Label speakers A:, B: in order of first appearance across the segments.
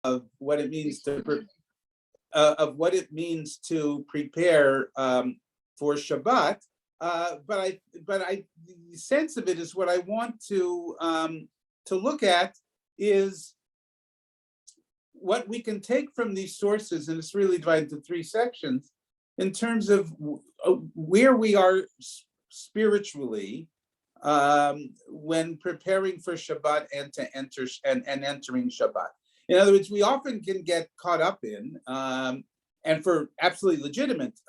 A: of what it means to prepare for Shabbat. But the sense of it is what I want to look at is what we can take from these sources, and it's really divided into three sections in terms of where we are spiritually when preparing for Shabbat and entering Shabbat. In other words, we often can get caught up in, and for absolutely legitimate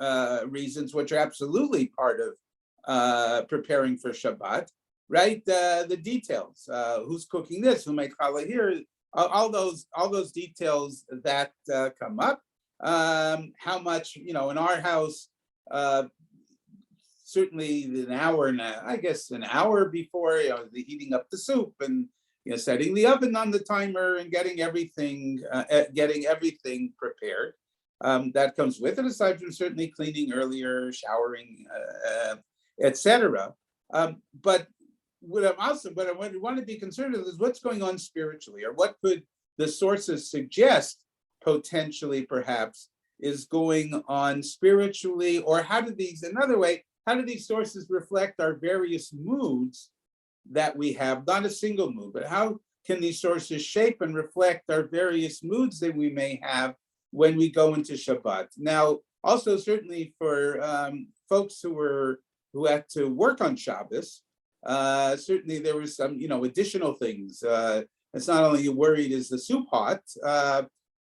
A: reasons, which are absolutely part of preparing for Shabbat, right? The details, who's cooking this, who made challah here, all those details that come up. How much, in our house, certainly an hour before, the heating up the soup and setting the oven on the timer and getting everything prepared. That comes with it, aside from certainly cleaning earlier, showering, etc. But what I want to be concerned with is what's going on spiritually, or what could the sources suggest potentially, perhaps, is going on spiritually, or how do these sources reflect our various moods that we have, not a single mood, but how can these sources shape and reflect our various moods that we may have when we go into Shabbat? Now, also certainly for folks who had to work on Shabbos, certainly there was some, additional things. It's not only you're worried is the soup hot,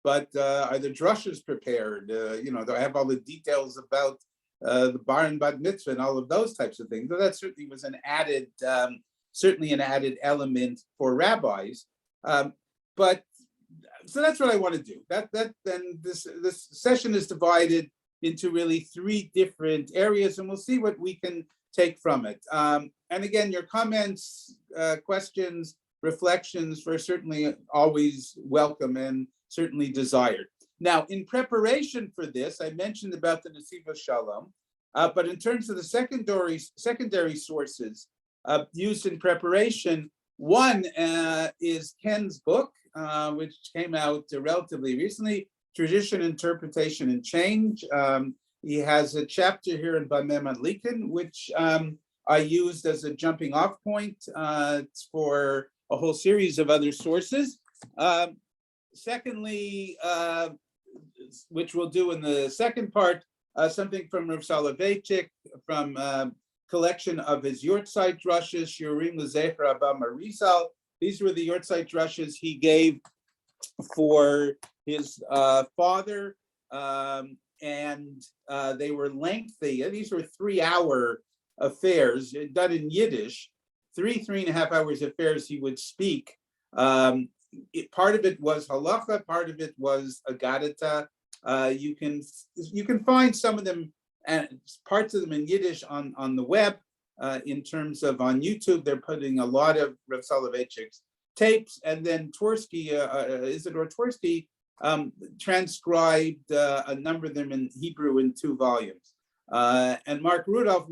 A: but are the drushes prepared? Do I have all the details about the bar and bat mitzvah and all of those types of things? So that certainly was an added element for rabbis. But so that's what I want to do. Then this session is divided into really three different areas, and we'll see what we can take from it. And again, your comments, questions, reflections are certainly always welcome and certainly desired. Now, in preparation for this, I mentioned about the Nesiva Shalom, but in terms of the secondary sources used in preparation, one is Ken's book, which came out relatively recently, Tradition, Interpretation, and Change. He has a chapter here in Bameh Madlikin, which I used as a jumping off point for a whole series of other sources. Secondly, which we'll do in the second part, something from Rav Soloveitchik, from collection of his Yortzeit drushes, Shiurim L'Zecher Abba Marizal. These were the Yortzeit drushes he gave for his father, and they were lengthy. These were 3-hour affairs done in Yiddish, 3.5 hours affairs he would speak. Part of it was halacha, part of it was agadita. You can find some of them and parts of them in Yiddish on the web. In terms of on YouTube, they're putting a lot of Rav Soloveitchik's tapes, and then Twersky, Isidore Twersky, transcribed a number of them in Hebrew in 2 volumes. And Mark Rudolph,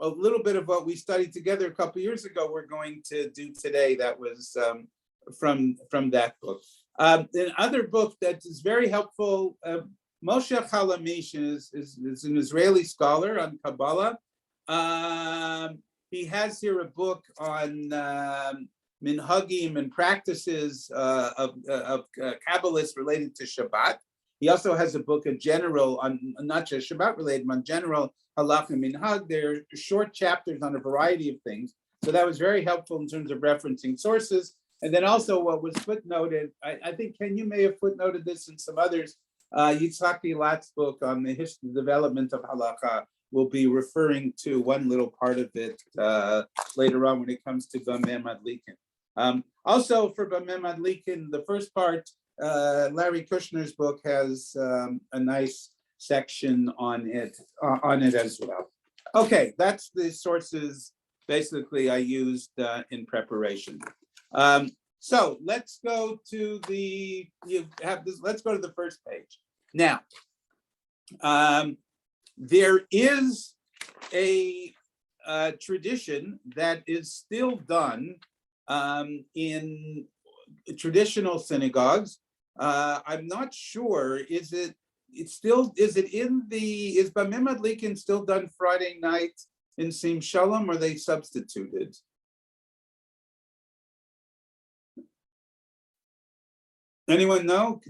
A: a little bit of what we studied together a couple of years ago, we're going to do today. That was from that book. Another book that is very helpful, Moshe Chalamish is an Israeli scholar on Kabbalah. He has here a book on minhagim and practices of Kabbalists related to Shabbat. He also has a book in general on not just Shabbat related, but on general halakha minhag. There are short chapters on a variety of things. So that was very helpful in terms of referencing sources. And then also what was footnoted, I think Ken, you may have footnoted this and some others, Yitzhak Gilat's book on the history and development of halakha will be referring to one little part of it later on when it comes to Bameh Madlikin. Also for Bameh Madlikin, the first part, Larry Kushner's book has a nice section on it as well. Okay, that's the sources basically I used in preparation. So let's go to let's go to the first page. Now, there is a tradition that is still done in traditional synagogues I'm not sure. Is it Bameh Madlikin still done Friday night in Sim Shalom, or they substituted? Anyone know?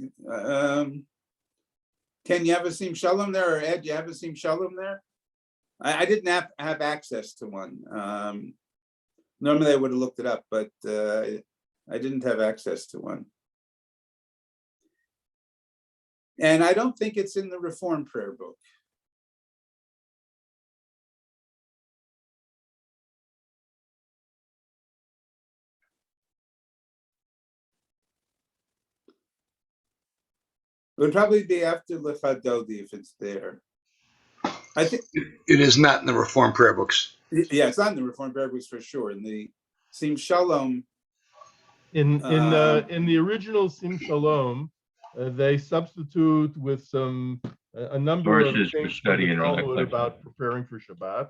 A: Can you have a Sim Shalom there, or Ed, you have a Sim Shalom there? I didn't have access to one. Normally I would have looked it up, but I didn't have access to one. And I don't think it's in the Reform Prayer Book. It would probably be after Lechadodi if it's there. I think
B: it is not in the Reform Prayer Books.
A: Yeah, it's not in the Reform Prayer Books for sure. In the Sim Shalom,
C: in the original Sim Shalom, they substitute with a number of things from the Talmud about preparing for Shabbat,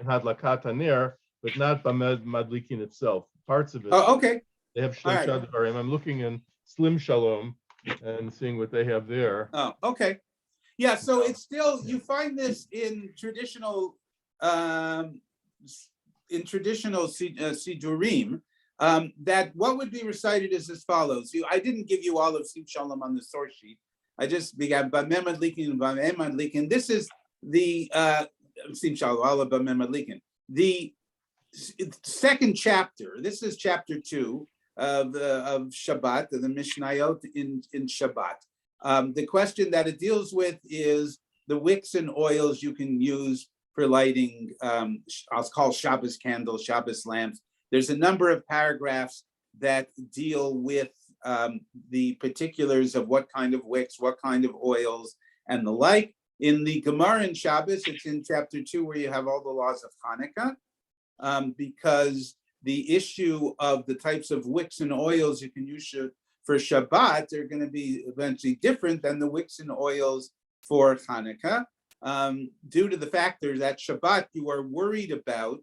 C: Hadlakat Haner, but not Bameh Madlikin itself. Parts of it.
A: Oh, okay.
C: They have Shloshah Dvarim. I'm looking in Slim Shalom and seeing what they have there.
A: Oh, okay. Yeah, so it's still, you find this in traditional Sidurim, that what would be recited is as follows. I didn't give you all of Sim Shalom on the source sheet. I just began Bameh Madlikin and Bameh Madlikin. This is the Sim Shalom, all of Bameh Madlikin. The second chapter, this is chapter 2 of Shabbat, of the Mishnayot in Shabbat. The question that it deals with is the wicks and oils you can use for lighting, I'll call Shabbos candles, Shabbos lamps. There's a number of paragraphs that deal with the particulars of what kind of wicks, what kind of oils, and the like. In the Gemara in Shabbos, it's in chapter 2 where you have all the laws of Hanukkah, because the issue of the types of wicks and oils you can use for Shabbat are going to be eventually different than the wicks and oils for Hanukkah, due to the factor that Shabbat you are worried about.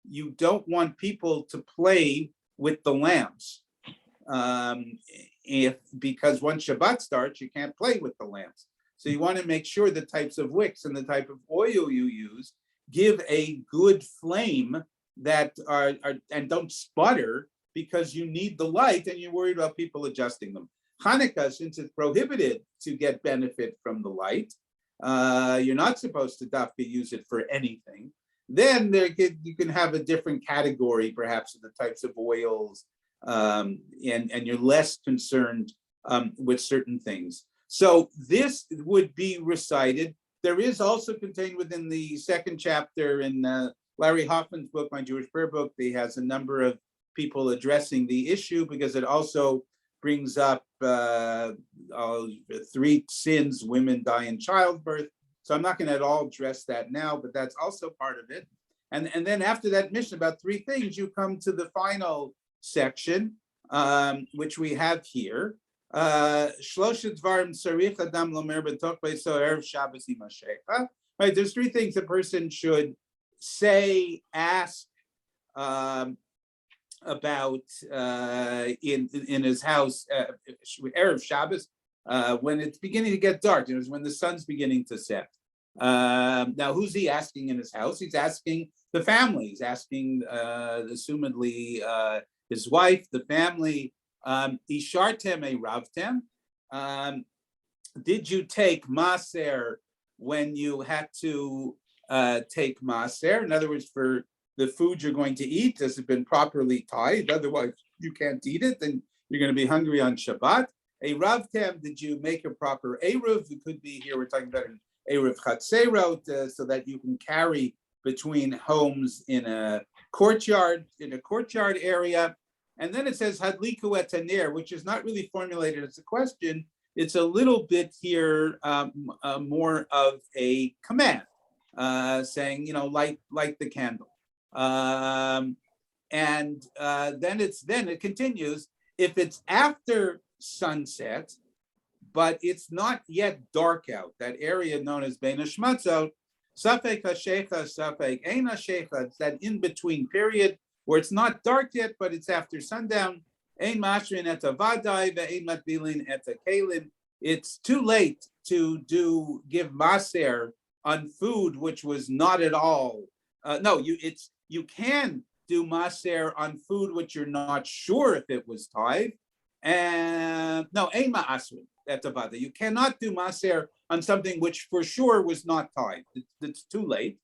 A: You don't want people to play with the lamps, because once Shabbat starts, you can't play with the lamps. So you want to make sure the types of wicks and the type of oil you use give a good flame that are and don't sputter, because you need the light and you're worried about people adjusting them. Hanukkah, since it's prohibited to get benefit from the light, you're not supposed to use it for anything. Then you can have a different category, perhaps, of the types of oils, and you're less concerned with certain things. So this would be recited. There is also contained within the second chapter in Larry Hoffman's book, My Jewish Prayer Book. He has a number of people addressing the issue, because it also brings up 3 sins women die in childbirth. So I'm not going to at all address that now, but that's also part of it. And then after that mission, about 3 things, you come to the final section, which we have here. Right, there's 3 things a person should say, ask about in his house Erev Shabbos, when it's beginning to get dark, when the sun's beginning to set. Now, who's he asking in his house? He's asking the family. He's asking, assumedly, his wife, the family. Ishartem e ravtem. Did you take maser when you had to take maser? In other words, for the food you're going to eat, has it been properly tied? Otherwise, you can't eat it, and you're going to be hungry on Shabbat. A ravtem, did you make a proper eruv? It could be here, we're talking about an eruv chatzerot, so that you can carry between homes in a courtyard area. And then it says hadliku et haner, which is not really formulated as a question. It's a little bit here more of a command, saying, light the candle. And then it continues. If it's after sunset, but it's not yet dark out, that area known as Bein Hashmatzot, Safek HaShecha, Safek Ein HaShecha, it's that in-between period where it's not dark yet, but it's after sundown. Ein mashrin et avadai ve'ein matbilin et kalim. It's too late to give maser on food which was not at all. You can do maser on food which you're not sure if it was tithe. And no, ein ma'asrin et avada. You cannot do maser on something which for sure was not tithe. It's too late.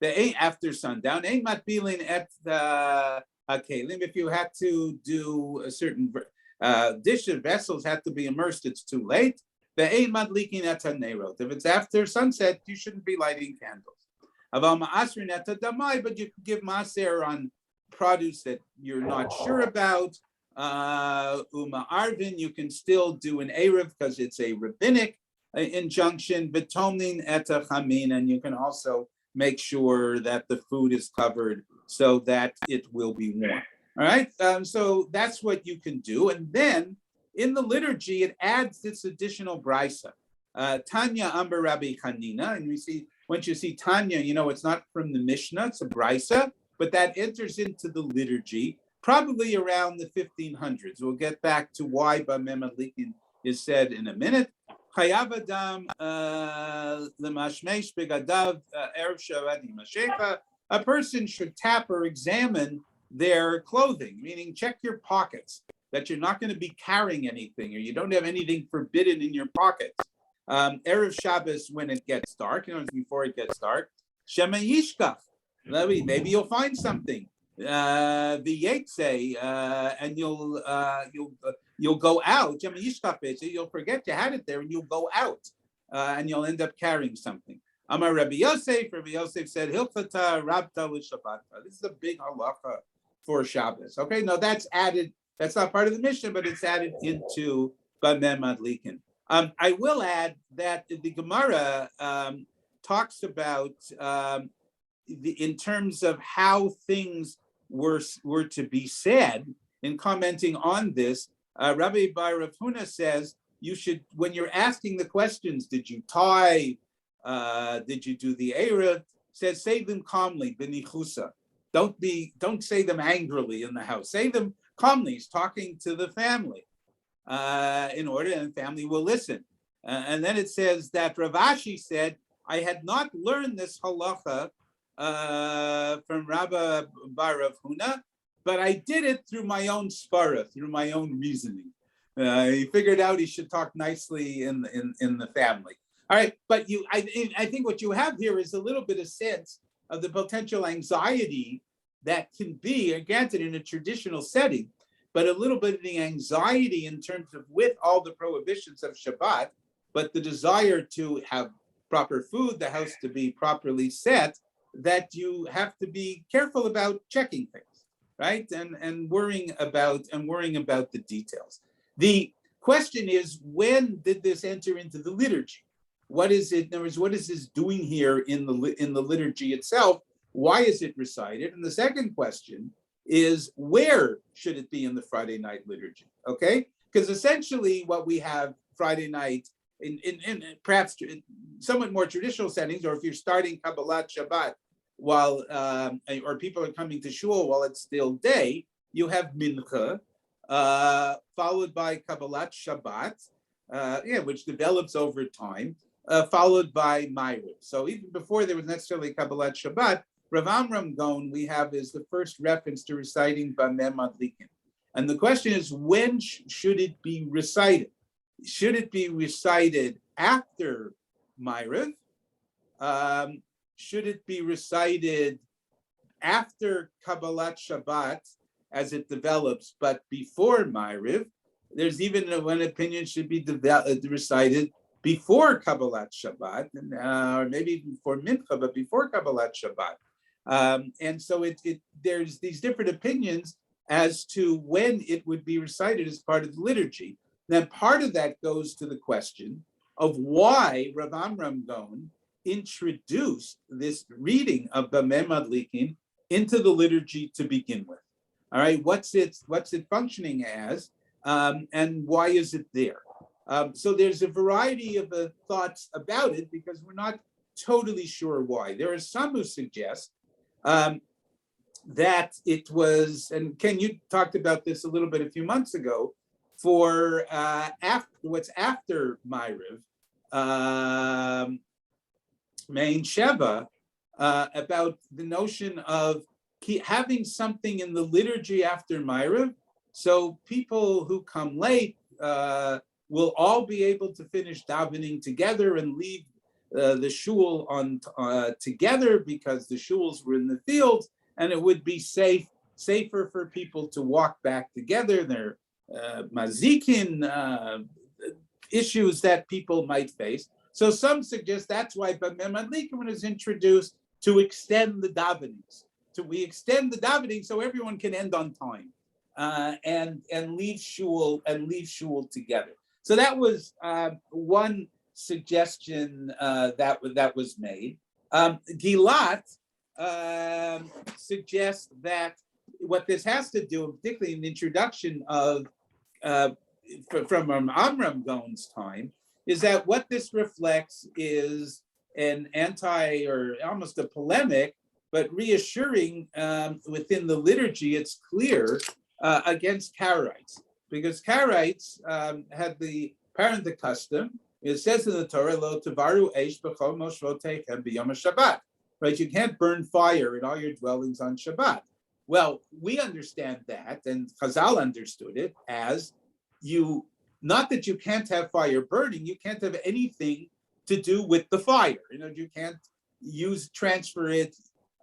A: After sundown, ein matbilin et kalim. If you had to do a certain dish of vessels had to be immersed, it's too late. The ein madlikin et hanerot. If it's after sunset, you shouldn't be lighting candles. Aval ma'asrin et damai, but you can give maser on produce that you're not sure about. Uma arvin, you can still do an erev because it's a rabbinic injunction. Betonin et chamin, and you can also make sure that the food is covered so that it will be warm. All right, so that's what you can do. And then in the liturgy, it adds this additional brisa. Tanya Amber Rabbi Chanina, and we see, once you see Tanya, you know it's not from the Mishnah, it's a brisa, but that enters into the liturgy probably around the 1500s. We'll get back to why Bameh Madlikin is said in a minute. Chayav adam lemashmesh begadav erev Shabbat mashecha. A person should tap or examine their clothing, meaning check your pockets, that you're not going to be carrying anything or you don't have anything forbidden in your pockets. Erev Shabbos, when it gets dark, before it gets dark. Shema yishkach. Maybe you'll find something. V'yetze, and you'll go out. You'll forget you had it there, and you'll go out, and you'll end up carrying something. Amar Rabbi Yosef. Rabbi Yosef said, "Hilchata rabta l'Shabbat." This is a big halacha for Shabbos. Okay, no, that's added. That's not part of the Mishnah, but it's added into Bameh Madlikin. I will add that the Gemara talks about in terms of how things were to be said. In commenting on this, Rabbi Bar Rav Huna says you should, when you're asking the questions, did you tie? Did you do the erev? Says say them calmly, b'nichusa. Don't say them angrily in the house. Say them calmly. He's talking to the family, in order, and the family will listen. And then it says that Rav Ashi said, I had not learned this halacha from Rabbi Bar Rav Huna, but I did it through my own spara, through my own reasoning. He figured out he should talk nicely in the family. All right, but I think what you have here is a little bit of sense of the potential anxiety that can be, granted in a traditional setting, but a little bit of the anxiety in terms of with all the prohibitions of Shabbat, but the desire to have proper food, the house to be properly set, that you have to be careful about checking things, right? And worrying about the details. The question is, when did this enter into the liturgy? What is it? In other words, what is this doing here in the liturgy itself? Why is it recited? And the second question is, where should it be in the Friday night liturgy? Okay, because essentially what we have Friday night in perhaps somewhat more traditional settings, or if you're starting Kabbalat Shabbat while or people are coming to shul while it's still day, you have Mincha followed by Kabbalat Shabbat, which develops over time. Followed by Ma'ariv. So even before there was necessarily Kabbalat Shabbat, Rav Amram Gaon we have is the first reference to reciting Bameh Madlikin. And the question is, when should it be recited? Should it be recited after Ma'ariv? Should it be recited after Kabbalat Shabbat as it develops, but before Ma'ariv? There's even one opinion should be recited before Kabbalat Shabbat, or maybe before Mincha, but before Kabbalat Shabbat. And so there's these different opinions as to when it would be recited as part of the liturgy. Then part of that goes to the question of why Rav Amram Gaon introduced this reading of Bameh Madlikin into the liturgy to begin with. All right, what's it functioning as, and why is it there? So there's a variety of thoughts about it because we're not totally sure why. There are some who suggest that it was, and Ken, you talked about this a little bit a few months ago, for what's after Ma'ariv, Main Sheva, about the notion of having something in the liturgy after Ma'ariv, so people who come late will all be able to finish davening together and leave the shul on together, because the shuls were in the fields, and it would be safer for people to walk back together. There mazikin issues that people might face. So some suggest that's why Bameh Madlikin is introduced, to extend the davenings. We extend the davening so everyone can end on time and leave shul together. So that was one suggestion that was made. Gilat suggests that what this has to do, particularly in the introduction of from Amram Gaon's time, is that what this reflects is an or almost a polemic, but reassuring within the liturgy. It's clear against Karaites, because Karaites had the custom. It says in the Torah, "Lo tavaru eish b'chol moshvotechem b'yom Shabbat." Right? You can't burn fire in all your dwellings on Shabbat. Well, we understand that, and Chazal understood it as not that you can't have fire burning, you can't have anything to do with the fire. You can't transfer it,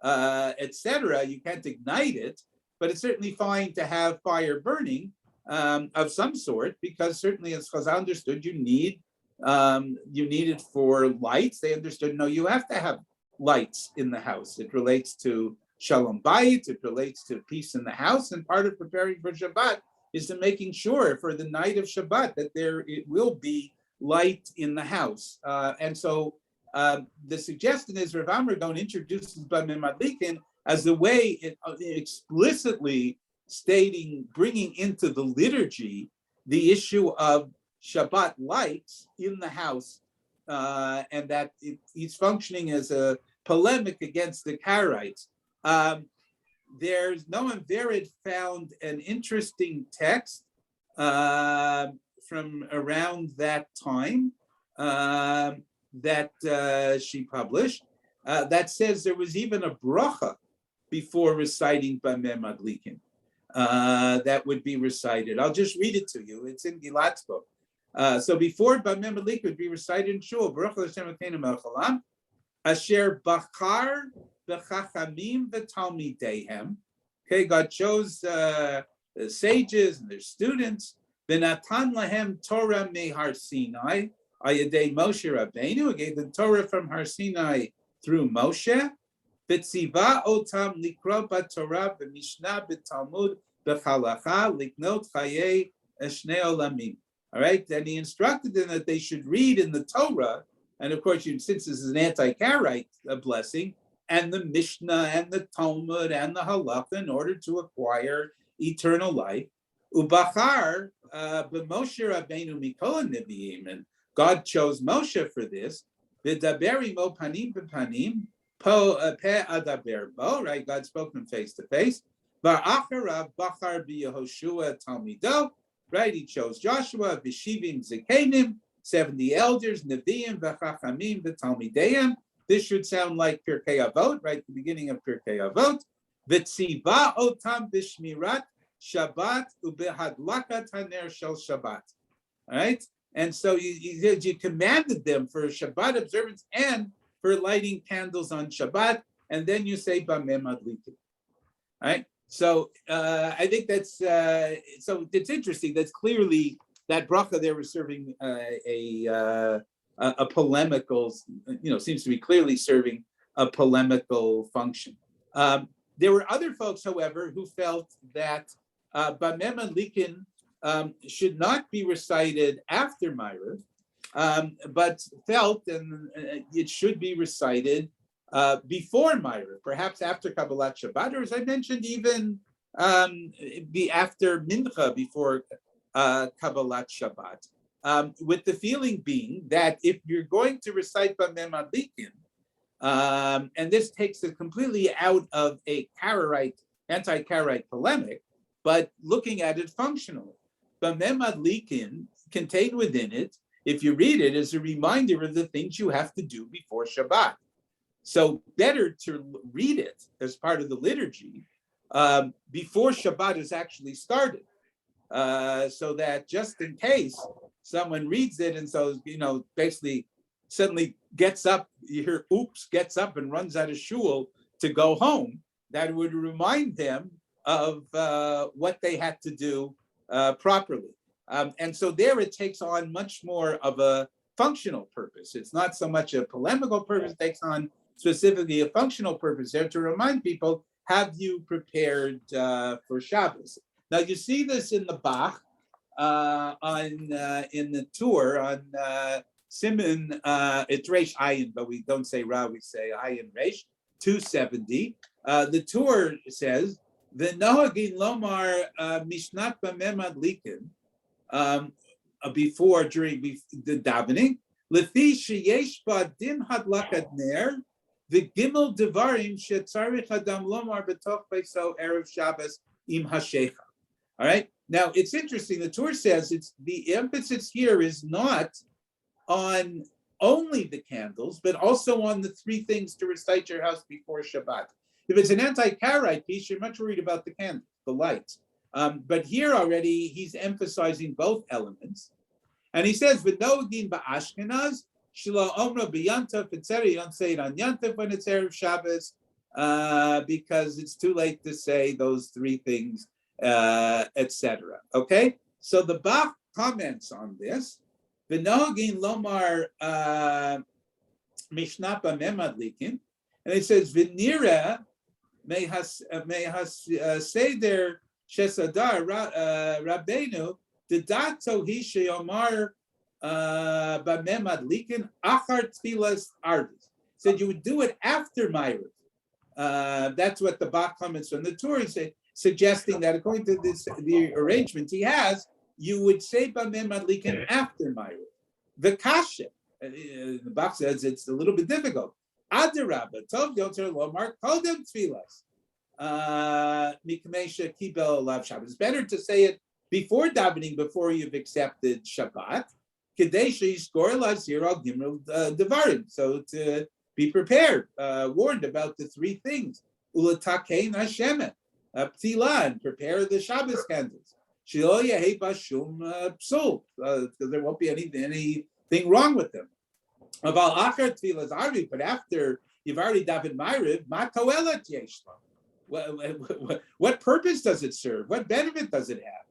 A: etc. You can't ignite it, but it's certainly fine to have fire burning of some sort, because certainly, as Chazal understood, you need it for lights. They understood, no, you have to have lights in the house. It relates to Shalom Bayit, it relates to peace in the house, and part of preparing for Shabbat is to making sure for the night of Shabbat that it will be light in the house. And so the suggestion is Rav Amram Gaon introduces Bameh Madlikin as the way it explicitly bringing into the liturgy the issue of Shabbat lights in the house, and that he's functioning as a polemic against the Karaites. Noam Vered found an interesting text from around that time that she published that says there was even a bracha before reciting Bameh Madlikin that would be recited. I'll just read it to you. It's in Gilat's book. So before Bameh Madlikin would be recited in Shul, Baruch Hashem Elokeinu melech haolam, asher bachar b'chachamim v'talmideihem. Okay, God chose the sages and their students. V'natan lahem Torah mehar Sinai ayedei Moshe Rabbeinu. He gave the Torah from Har Sinai through Moshe. V'tziva otam likro b'Torah v'mishnah b'Talmud b'chalacha liknot chayei shnei olamim. All right, and he instructed them that they should read in the Torah, and of course, since this is an anti-Karaite blessing, and the Mishnah and the Talmud and the Halacha in order to acquire eternal life. Ubachar b'Moshe Rabbeinu mikol neviim, and God chose Moshe for this. V'daber imo panim b'panim, peh adaber bo. Right, God spoke them face to face. V'acharav bachar b'Yehoshua talmido. Right, he chose Joshua, v'shivim zekenim, 70 elders, neviim v'chachamim v'talmideim. This should sound like Pirkei Avot, right? The beginning of Pirkei Avot. V'tziva otam b'shmirat Shabbat ubehadlakat haner shel Shabbat. All right, and so you commanded them for Shabbat observance and for lighting candles on Shabbat, and then you say Bameh Madlikin. All right. So I think that's so it's interesting. That's clearly that bracha they were serving a polemical, seems to be clearly serving a polemical function. There were other folks, however, who felt that Bameh Madlikin should not be recited after Ma'ariv, but felt and it should be recited before Ma'ariv, perhaps after Kabbalat Shabbat, or as I mentioned, even be after Mincha before Kabbalat Shabbat. With the feeling being that if you're going to recite Bameh Madlikin, and this takes it completely out of a Karaite anti-Karaite polemic, but looking at it functionally. But Madlikin, contained within it, if you read it, is a reminder of the things you have to do before Shabbat. So better to read it as part of the liturgy before Shabbat is actually started, so that just in case someone reads it and so, basically suddenly gets up, you hear oops, gets up and runs out of shul to go home, that would remind them of what they had to do properly. And so there it takes on much more of a functional purpose. It's not so much a polemical purpose, it takes on specifically a functional purpose there to remind people, have you prepared for Shabbos? Now you see this in the Bach in the tour on Siman, it's Reish Ayin, but we don't say Ra, we say Ayin Reish, 270. The tour says, V'nohagin lomar mishnat b'memad likin, before, during the davening, lefi sheyesh ba din hadlakat ner, the gimel devarim shetzarich adam lomar b'toch beiso erev Shabbos im hashecha. All right. Now it's interesting. The Torah says it's the emphasis here is not on only the candles, but also on the three things to recite your house before Shabbat. If it's an anti-Karaite piece, you're much worried about the candles, the lights. But here already he's emphasizing both elements, and he says v'noagin ba'ashkenaz shelo omra b'yantaf etc. You don't say it on Yantaf when it's erev Shabbos because it's too late to say those three things, etc. Okay, so the Bach comments on this. V'noagin lomar mishnapa memadlikin, and it says v'nira mehas seder shesadar Rabbeinu dedato hi sheyomar b'memadlikin achar tfilas arvis. Said you would do it after Ma'ariv. That's what the Bach comments from the Torah say, suggesting that according to the arrangement he has, you would say Bameh Madlikin after Ma'ariv. The Kasha, the Bach says it's a little bit difficult. Adarabba, Tov Yoter Lomar, Kodem Tfilas. Mikmesha Kibel Lav Shabbat. It's better to say it before davening, before you've accepted Shabbat. Kadesha Yishkor Lav Ziro Gimel Devarim. So to be prepared, warned about the three things. Ulatakein Hashemet, Ptila, and prepare the Shabbos candles. Because there won't be anything wrong with them. But after you've already davened Ma'ariv, what purpose does it serve? What benefit does it have?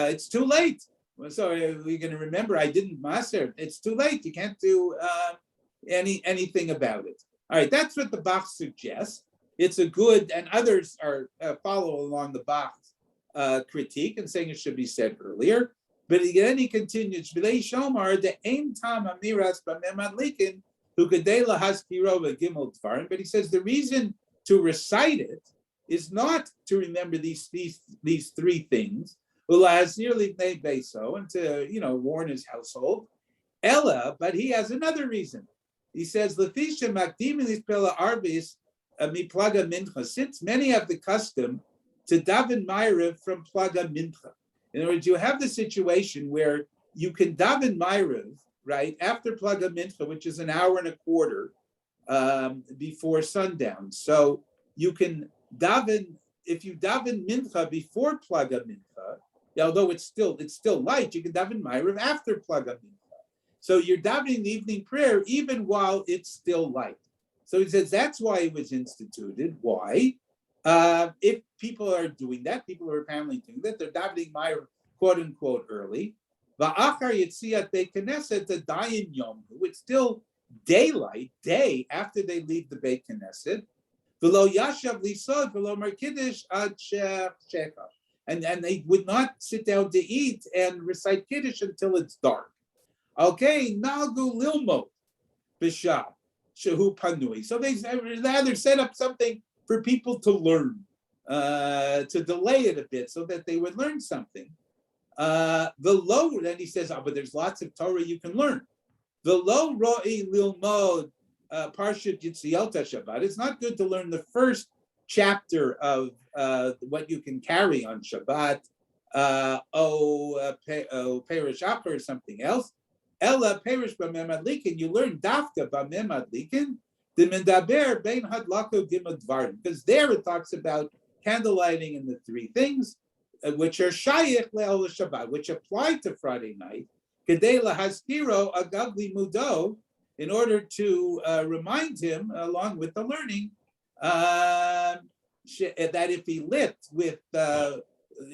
A: It's too late. So we're going to remember I didn't maser. It's too late. You can't do anything about it. All right, that's what the Bach suggests. It's a good, and others are follow along the Bach's critique and saying it should be said earlier. But then he continues, but he says the reason to recite it is not to remember these three things, and to warn his household. Ella, but he has another reason. He says, since many have the custom to daven Ma'ariv from Plaga Mincha. In other words, you have the situation where you can daven Ma'ariv, right, after Plaga Mincha, which is an hour and a quarter before sundown. So you can daven, if you daven Mincha before Plaga Mincha, although it's still light, you can daven Ma'ariv after Plaga Mincha. So you're davening the evening prayer even while it's still light. So he says that's why it was instituted. Why? If people are doing that, people who are apparently doing that, they're davening Ma'ariv quote unquote early. Va'achar yitziat Beit Knesset the dayin yom, it's still daylight, day after they leave the Beit Knesset. V'lo yashav lisod v'lo mar kiddush ad shecha, and they would not sit down to eat and recite kiddush until it's dark. Okay, nagu lilmot b'shah shehu panui. So they rather set up something for people to learn, to delay it a bit so that they would learn something. The low, then he says, but there's lots of Torah you can learn. The low ro'i lilmod Parshat Yitzielta Shabbat, it's not good to learn the first chapter of what you can carry on Shabbat, Perish Achar or something else. Ella Perish B'mem Adlikin, you learn Dafka B'mem Adlikin, the Mendaber Bein Hadlako Gimad Dvarim, because there it talks about candle lighting and the three things, which are Shayich Le'el Shabbat, which apply to Friday night, Kedei Lahaskiro Agavli Mudo, in order to remind him, along with the learning, that if he lit with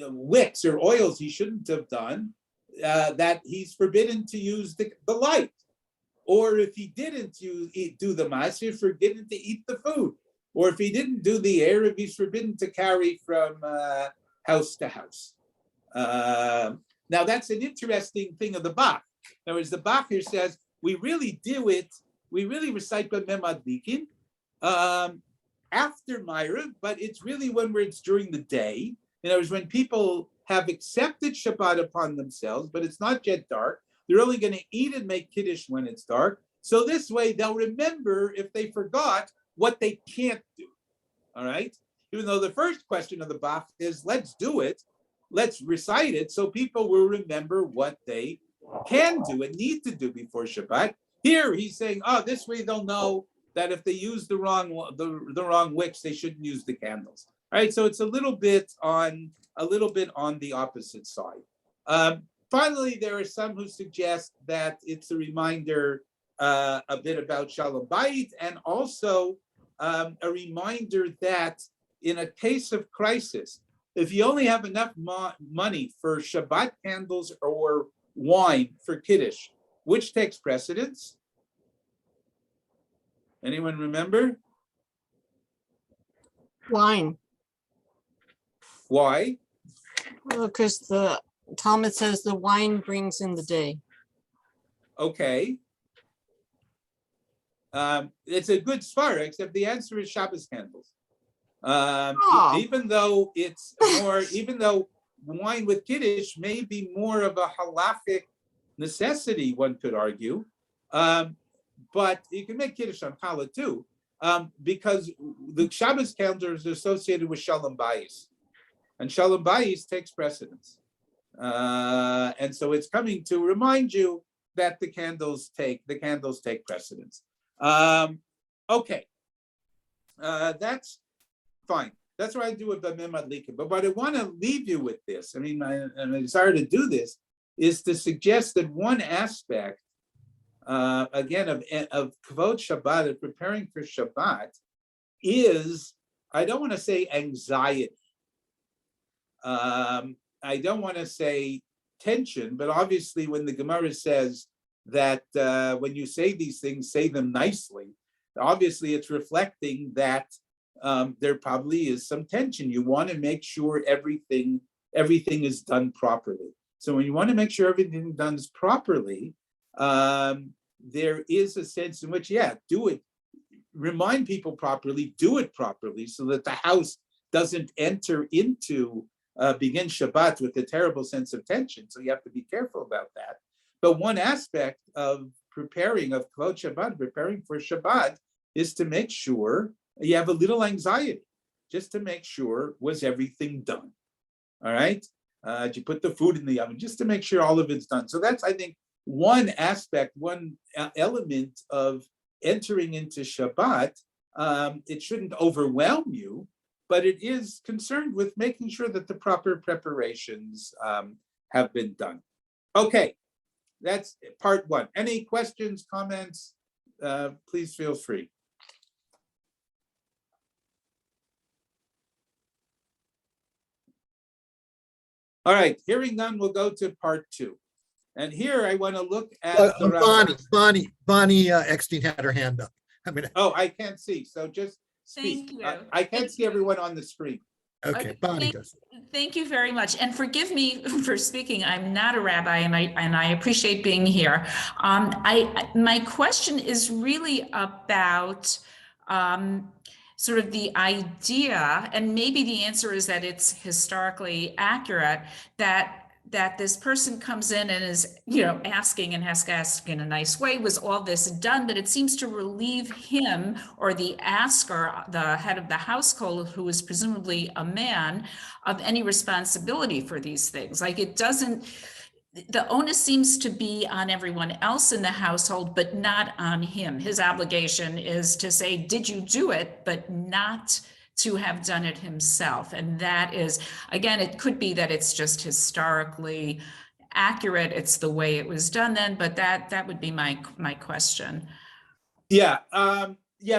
A: wicks or oils he shouldn't have done, that he's forbidden to use the light. Or if he didn't do the mas, he's forbidden to eat the food. Or if he didn't do the Erev, he's forbidden to carry from house to house. Now that's an interesting thing of the Bach. In other words, the Bach here says, we really do it, we really recite B'mem Adlikin after Ma'ariv, but it's really when it's during the day. In other words, when people have accepted Shabbat upon themselves, but it's not yet dark, they're only going to eat and make Kiddush when it's dark. So this way they'll remember if they forgot what they can't do. All right? Even though the first question of the Bach is, let's do it, let's recite it, so people will remember what they can do and need to do before Shabbat. Here he's saying, this way they'll know that if they use the wrong wicks, they shouldn't use the candles. All right, so it's a little bit on the opposite side. Finally, there are some who suggest that it's a reminder a bit about Shalom Bayit, and also a reminder that in a case of crisis, if you only have enough money for Shabbat candles or wine for Kiddush, which takes precedence? Anyone remember?
D: Wine.
A: Why?
D: Well, because the Talmud says the wine brings in the day.
A: Okay. It's a good svara, except the answer is Shabbos candles. Even though it's more, even though wine with Kiddush may be more of a halachic necessity, one could argue, but you can make Kiddush on Challah too, because the Shabbos calendar is associated with Shalom Bayis, and Shalom Bayis takes precedence. And so it's coming to remind you that the candles take precedence. Okay, that's fine. That's what I do with B'mem Adlikin. But what I want to leave you with this, I mean, my desire to do this is to suggest that one aspect, again, of Kvod Shabbat, of preparing for Shabbat, is, I don't want to say anxiety. I don't want to say tension, but obviously when the Gemara says that when you say these things, say them nicely, obviously it's reflecting that there probably is some tension. You want to make sure everything is done properly. So when you want to make sure everything done is properly, there is a sense in which, do it, remind people properly, do it properly, so that the house doesn't enter into begin Shabbat with a terrible sense of tension. So you have to be careful about that. But one aspect of preparing, of Kvod Shabbat, preparing for Shabbat, is to make sure you have a little anxiety, just to make sure, was everything done? All right? Did you put the food in the oven? Just to make sure all of it's done. So that's, I think, one aspect, one element of entering into Shabbat. It shouldn't overwhelm you, but it is concerned with making sure that the proper preparations have been done. Okay, that's part one. Any questions, comments? Please feel free. All right, hearing none, we'll go to part two. And here I want to look at
E: Bonnie Eckstein had her hand up.
A: I can't see, so just speak.
F: Thank you.
A: I can't see everyone on the screen.
E: Okay, Bonnie does.
F: Thank you very much, and forgive me for speaking. I'm not a rabbi, and I appreciate being here. My question is really about sort of the idea, and maybe the answer is that it's historically accurate, that this person comes in and is, asking and has to ask in a nice way, was all this done? But it seems to relieve him, or the asker, the head of the household, who is presumably a man, of any responsibility for these things. Like, it doesn't, the onus seems to be on everyone else in the household, but not on him. His obligation is to say, did you do it, but not to have done it himself. And that is, again, it could be that it's just historically accurate. It's the way it was done then, but that would be my question.
A: Yeah,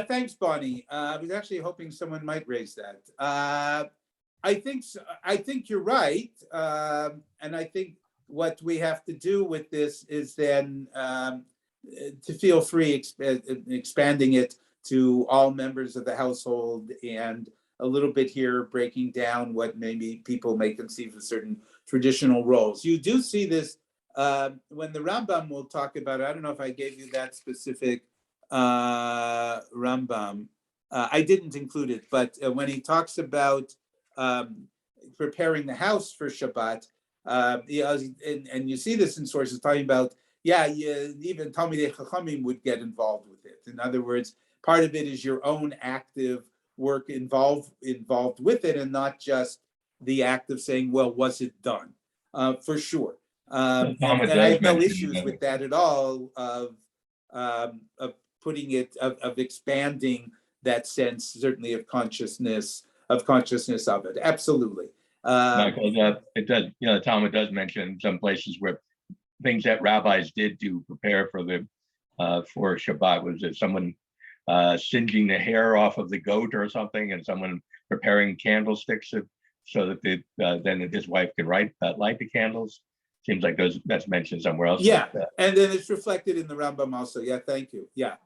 A: thanks, Bonnie. I was actually hoping someone might raise that. I think you're right. And I think what we have to do with this is then to feel free expanding it to all members of the household, and a little bit here breaking down what maybe people may conceive of certain traditional roles. You do see this when the Rambam will talk about it. I don't know if I gave you that specific Rambam. I didn't include it, but when he talks about preparing the house for Shabbat, and you see this in sources talking about, even Talmidei Chachamim would get involved with it. In other words, part of it is your own active work involved with it, and not just the act of saying, well, was it done? For sure. And I have no issues with that at all, of putting it, of expanding that sense, certainly of consciousness of it. Absolutely.
G: Michael, it does, the Talmud does mention some places where things that rabbis did to prepare for for Shabbat. Was it someone singeing the hair off of the goat or something, and someone preparing candlesticks so that then his wife could light the candles? Seems like that's mentioned somewhere else.
A: Yeah, and then it's reflected in the Rambam also. Yeah, thank you. Yeah.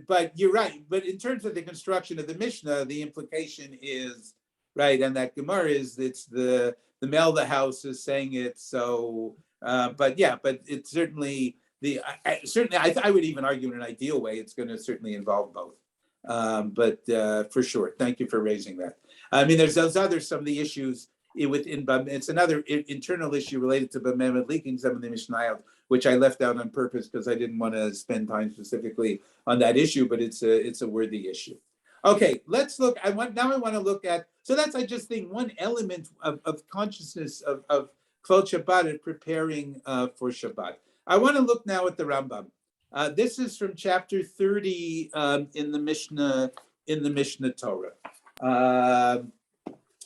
A: But you're right. But in terms of the construction of the Mishnah, the implication is, right, and that Gemara is, it's the male of the house is saying it. So, but it's certainly I would even argue in an ideal way, it's going to certainly involve both. But for sure, thank you for raising that. I mean, there's some of the issues it's another internal issue related to Bamem leaking some of the Mishnayot, which I left out on purpose because I didn't want to spend time specifically on that issue, but it's a worthy issue. Okay, let's look. I want to look at, so that's, I just think, one element of consciousness of Kvod Shabbat and preparing for Shabbat. I want to look now at the Rambam. This is from chapter 30 in the Mishnah Torah.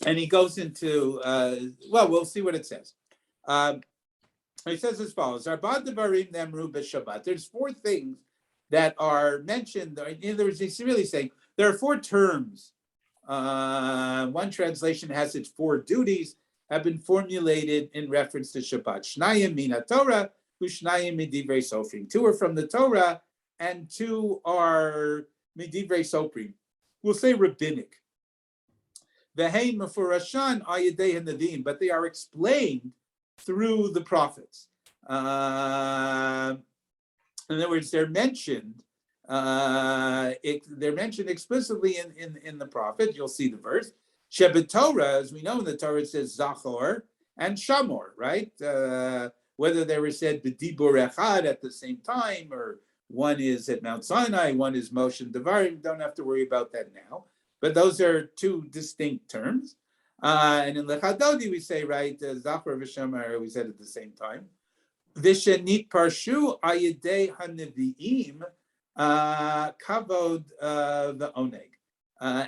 A: And he goes into, we'll see what it says. He says as follows: Arba devarim nemru b'Shabbat. There's four things that are mentioned. In other words, he's really saying there are four terms. One translation has its four duties have been formulated in reference to Shabbat. Shnayim min haTorah, u'shnayim midivrei sofrim. Two are from the Torah, and two are midivrei sofrim. We'll say rabbinic. V'hein mefurashan ayidei hanavim, but they are explained through the prophets. In other words, they're mentioned explicitly in the prophet. You'll see the verse. Shabbat Torah, as we know in the Torah, it says Zachor and Shamor, right? Whether they were said b'dibur echad at the same time, or one is at Mount Sinai, one is Moshe Devarim. Don't have to worry about that now. But those are two distinct terms. And in Lechadodi, we say, right, Zachor v'Shamor, we said at the same time. Vishenit parshu ayidei haneviim kavod v'oneg.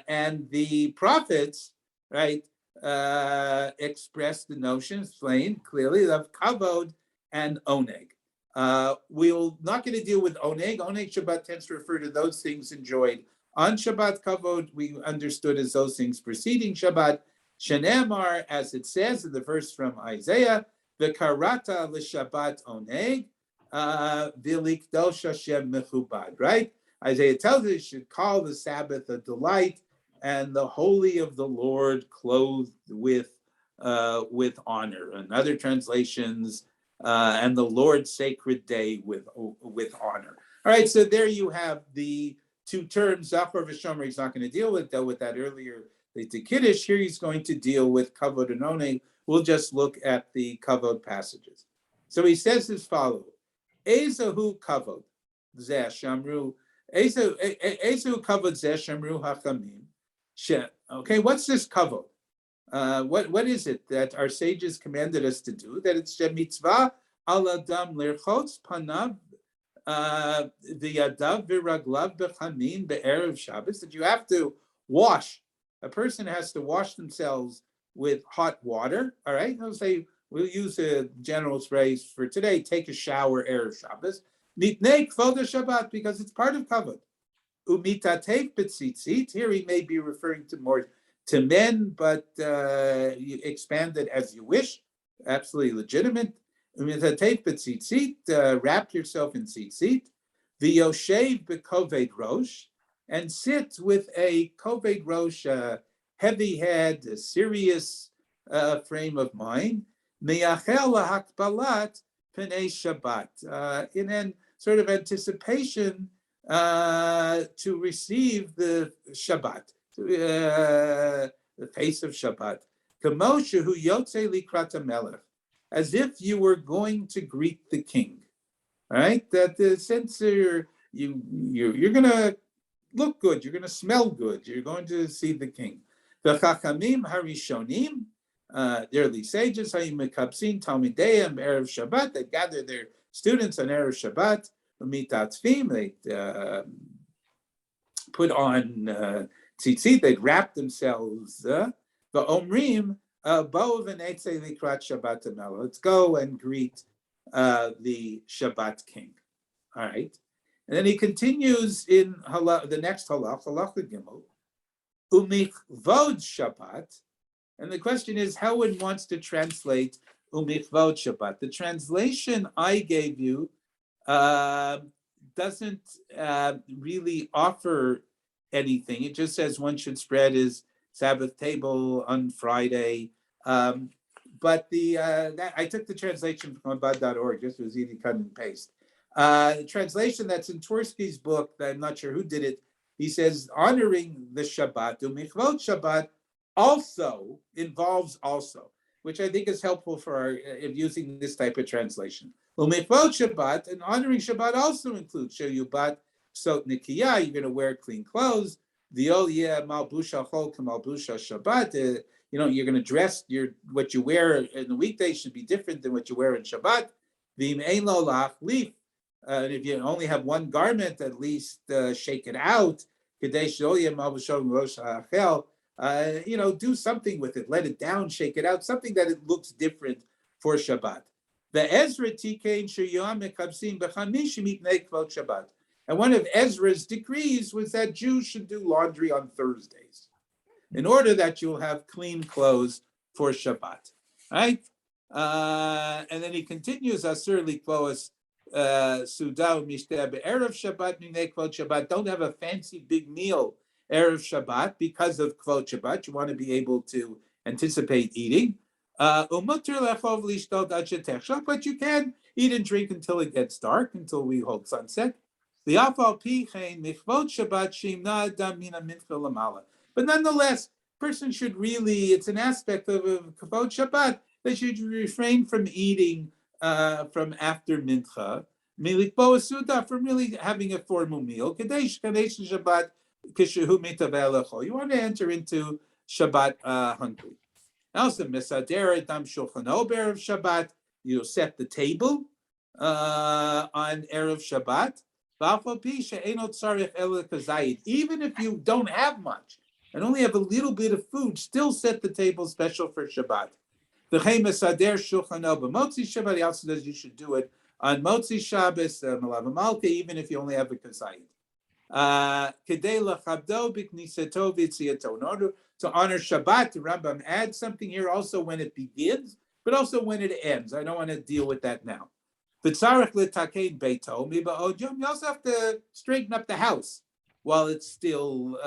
A: And the prophets, right, expressed the notion, explained clearly, of kavod and oneg. We're not going to deal with oneg. Oneg Shabbat tends to refer to those things enjoyed on Shabbat. Kavod we understood as those things preceding Shabbat. Shenemar, as it says in the verse from Isaiah, v'karata l'Shabbat oneg v'likdosh Hashem mechubad. Right? Isaiah tells us you should call the Sabbath a delight, and the holy of the Lord clothed with honor. And other translations, and the Lord's sacred day with honor. All right, so there you have the two terms. Zachor v'Shomer he's not going to dealt with that earlier The Kiddush, here he's going to deal with kavod and oneg. We'll just look at the kavod passages. So he says as follows: Ezahu kavod zeh shamru, Ezahu kavod zeh shamru hachamim. Okay, what's this kavod? What is it that our sages commanded us to do? That it's mitzvah al adam lirchotz panav v'yadav v'raglav b'chamin be'erev Shabbos, that you have to wash. A person has to wash themselves with hot water. All right, I'll say we'll use a general phrase for today: take a shower erev Shabbos. Mitnei kvod Shabbat, because it's part of kavod. Umitatei b'tzitzit. Here he may be referring to more to men, but you expand it as you wish. Absolutely legitimate. Umitatei b'tzitzit. Wrap yourself in tzitzit. V'yoshev b'koved rosh, and sit with a koved rosh, heavy head, a serious frame of mind. Meyachel lahakbalat pnei Shabbat, in an sort of anticipation to receive the Shabbat, the face of Shabbat. Kamoshe hu yotze likrat hamelech, as if you were going to greet the king. All right, that the sense you're going to look good, you're going to smell good, you're going to see the king. The chachamim harishonim, the early sages, hayimekabsin talmideim erev Shabbat, they gather their students on erev Shabbat. Umitatzvim, they put on tzitzit, they'd wrap themselves. The omrim bo v'neitzei likrat Shabbat hamelo. Let's go and greet the Shabbat king. All right. And then he continues in the next halacha gimel, umichvod Shabbat. And the question is how one wants to translate umichvod Shabbat. The translation I gave you doesn't really offer anything. It just says one should spread his Sabbath table on Friday. But I took the translation from abad.org, just was easy cut and paste. The translation that's in Tversky's book, I'm not sure who did it, he says honoring the Shabbat, umichvot Shabbat, also involves also, which I think is helpful for using this type of translation. Umichvot Shabbat, and honoring Shabbat also includes Sheyubat Sot Nikiyah, you're going to wear clean clothes. V'ol yeh malbusha chol k'malbusha Shabbat, you're going to dress, what you wear in the weekday should be different than what you wear in Shabbat. V'im ein lo la'achlif, and if you only have one garment, at least shake it out. Kedei she'lo yeh malbushah rosh ha'achel, do something with it, let it down, shake it out, something that it looks different for Shabbat. The Ezra tikein sheyom mekabsim b'chamish mitnei kvod Shabbat. And one of Ezra's decrees was that Jews should do laundry on Thursdays, in order that you'll have clean clothes for Shabbat, right? And then he continues, Asur likvos suda u'mishteh be'erev Shabbat minei kvod Shabbat. Don't have a fancy big meal erev Shabbat because of kvod Shabbat. You want to be able to anticipate eating. But you can eat and drink until it gets dark, until we hold sunset. But nonetheless, person should really, it's an aspect of Kavod Shabbat, they should refrain from eating from after Mincha, from really having a formal meal. You want to enter into Shabbat hungry. Also, Mesader Dam Shulchan Ober of Shabbat, you set the table on Erev Shabbat. Even if you don't have much and only have a little bit of food, still set the table special for Shabbat. He also says you should do it on Motzi Shabbos, Malav Malka, even if you only have a kazayit. In order to honor Shabbat, the Rambam adds something here also when it begins, but also when it ends. I don't want to deal with that now. You also have to straighten up the house while it's still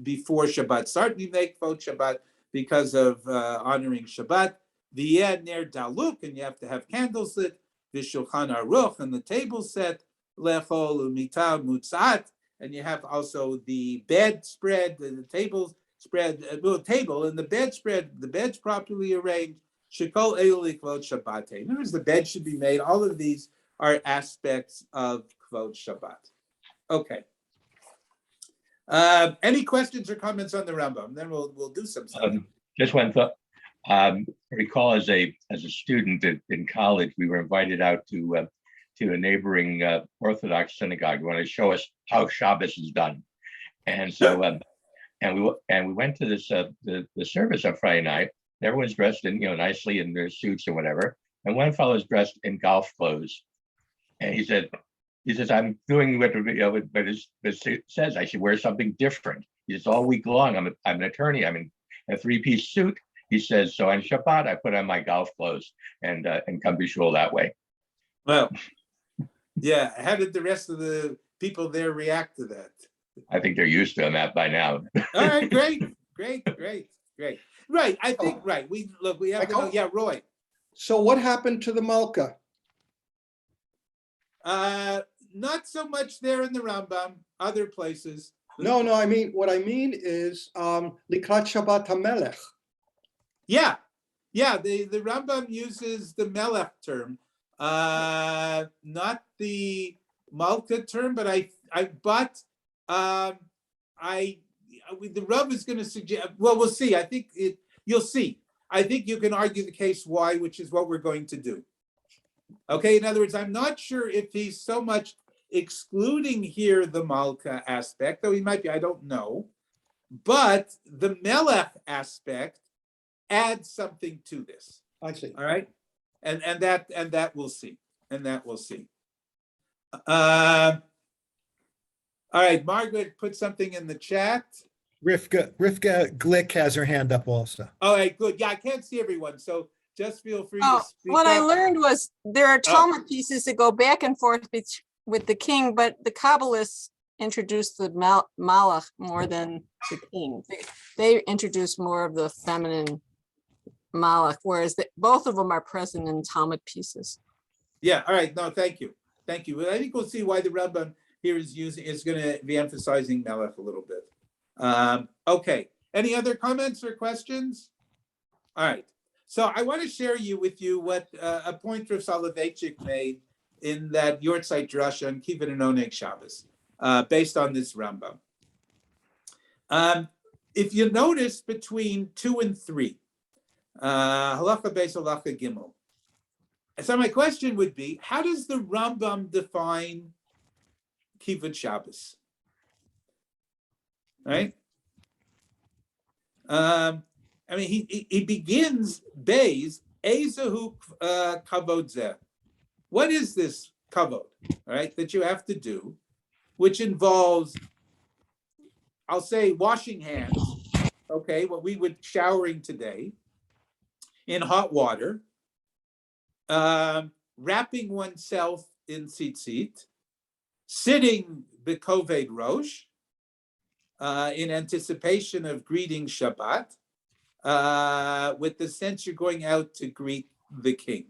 A: before Shabbat. Certainly make kvod Shabbat because of honoring Shabbat. The ner daluk, and you have to have candles lit. The shulchan aruch, and the table set. Lechol umita mutzat, and you have also the bed spread, the tables spread, table, and the bedspread, the bed's properly arranged. Shekol elu likvod Shabbat. In other words, the bed should be made. All of these are aspects of kvod Shabbat. Okay. Any questions or comments on the Rambam? Then we'll do some stuff.
G: Just one thought. I recall as a student in college, we were invited out to a neighboring Orthodox synagogue. They wanted to show us how Shabbos is done, and so and we went to this the service on Friday night. Everyone's dressed in nicely in their suits or whatever, and one fellow's dressed in golf clothes, and he says, I'm doing what it says. I should wear something different. He says, all week long, I'm an attorney. I'm in a three-piece suit. He says, so on Shabbat, I put on my golf clothes and come to shul that way.
A: Well, yeah. How did the rest of the people there react to that?
G: I think they're used to that by now.
A: All right, great. Right, I think, right. We have to know, yeah, Roy.
H: So what happened to the Malka?
A: Not so much there in the Rambam, other places.
H: No, what I mean is Likrat Shabbat HaMelech.
A: Yeah, the Rambam uses the Melech term, not the Malka term, but the Rav is going to suggest, well, we'll see. I think you'll see. I think you can argue the case why, which is what we're going to do. Okay, in other words, I'm not sure if he's so much excluding here the Malka aspect, though he might be, I don't know. But the Melech aspect adds something to this.
H: I see.
A: All right, and that we'll see. All right, Margaret put something in the chat.
E: Rivka Glick has her hand up also.
A: All right, good. Yeah, I can't see everyone, so just feel free
D: Oh,
A: to speak
D: what I
A: up.
D: learned was there are Talmud pieces that go back and forth with the king, but the Kabbalists introduced the Malach more than the king. They introduced more of the feminine Malach, whereas both of them are present in Talmud pieces.
A: Yeah, all right. No, thank you. Well, I think we'll see why the Rambam here is going to be emphasizing Melech a little bit. Okay. Any other comments or questions? All right. So I want to share with you what a point Rav Soloveitchik made in that Yortzeit Drasha on Kibbutz and Oneg Shabbos, based on this Rambam. If you notice between 2 and 3, halacha beis, halacha gimel. So my question would be, how does the Rambam define Kibbutz Shabbos? Right? He begins Beis Ezahu Kavod Zeh. What is this kavod, right, that you have to do, which involves, I'll say, washing hands, okay, what we would showering today, in hot water, wrapping oneself in tzitzit, sitting bekoved rosh, in anticipation of greeting Shabbat, with the sense you're going out to greet the king,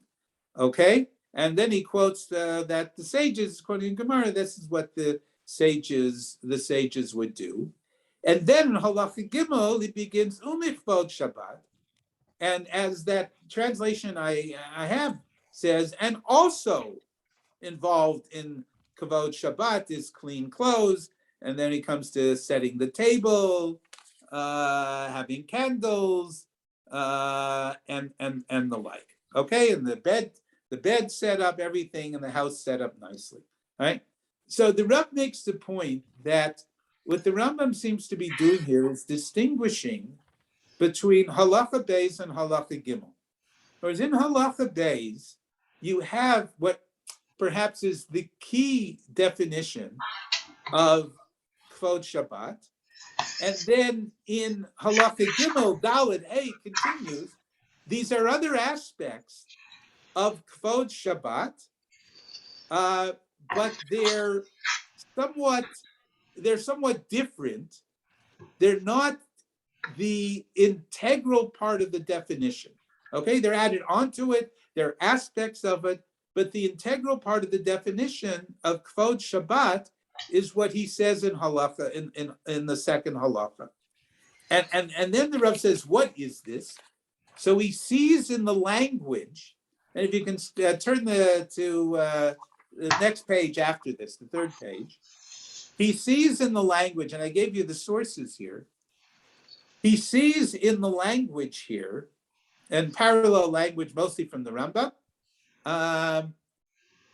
A: okay? And then he quotes that the sages, according to Gemara, this is what the sages would do. And then in Halacha Gimel, it begins Umichvod Shabbat. And as that translation I have says, and also involved in Kavod Shabbat is clean clothes. And then he comes to setting the table, having candles, and the like. Okay, and the bed set up, everything, and the house set up nicely. Right? So the Rav makes the point that what the Rambam seems to be doing here is distinguishing between halacha beis and halacha gimel. Whereas in halacha beis, you have what perhaps is the key definition of Kvod Shabbat. And then in halacha gimel, Daled A continues, these are other aspects of Kvod Shabbat, but they're somewhat different. They're not the integral part of the definition. Okay, they're added onto it. They're aspects of it, but the integral part of the definition of Kvod Shabbat is what he says in halacha in the second halacha. And then the Rav says, what is this? So he sees in the language, and if you can turn to the next page after this, the third page, he sees in the language, and I gave you the sources here, he sees in the language here, and parallel language mostly from the Rambam,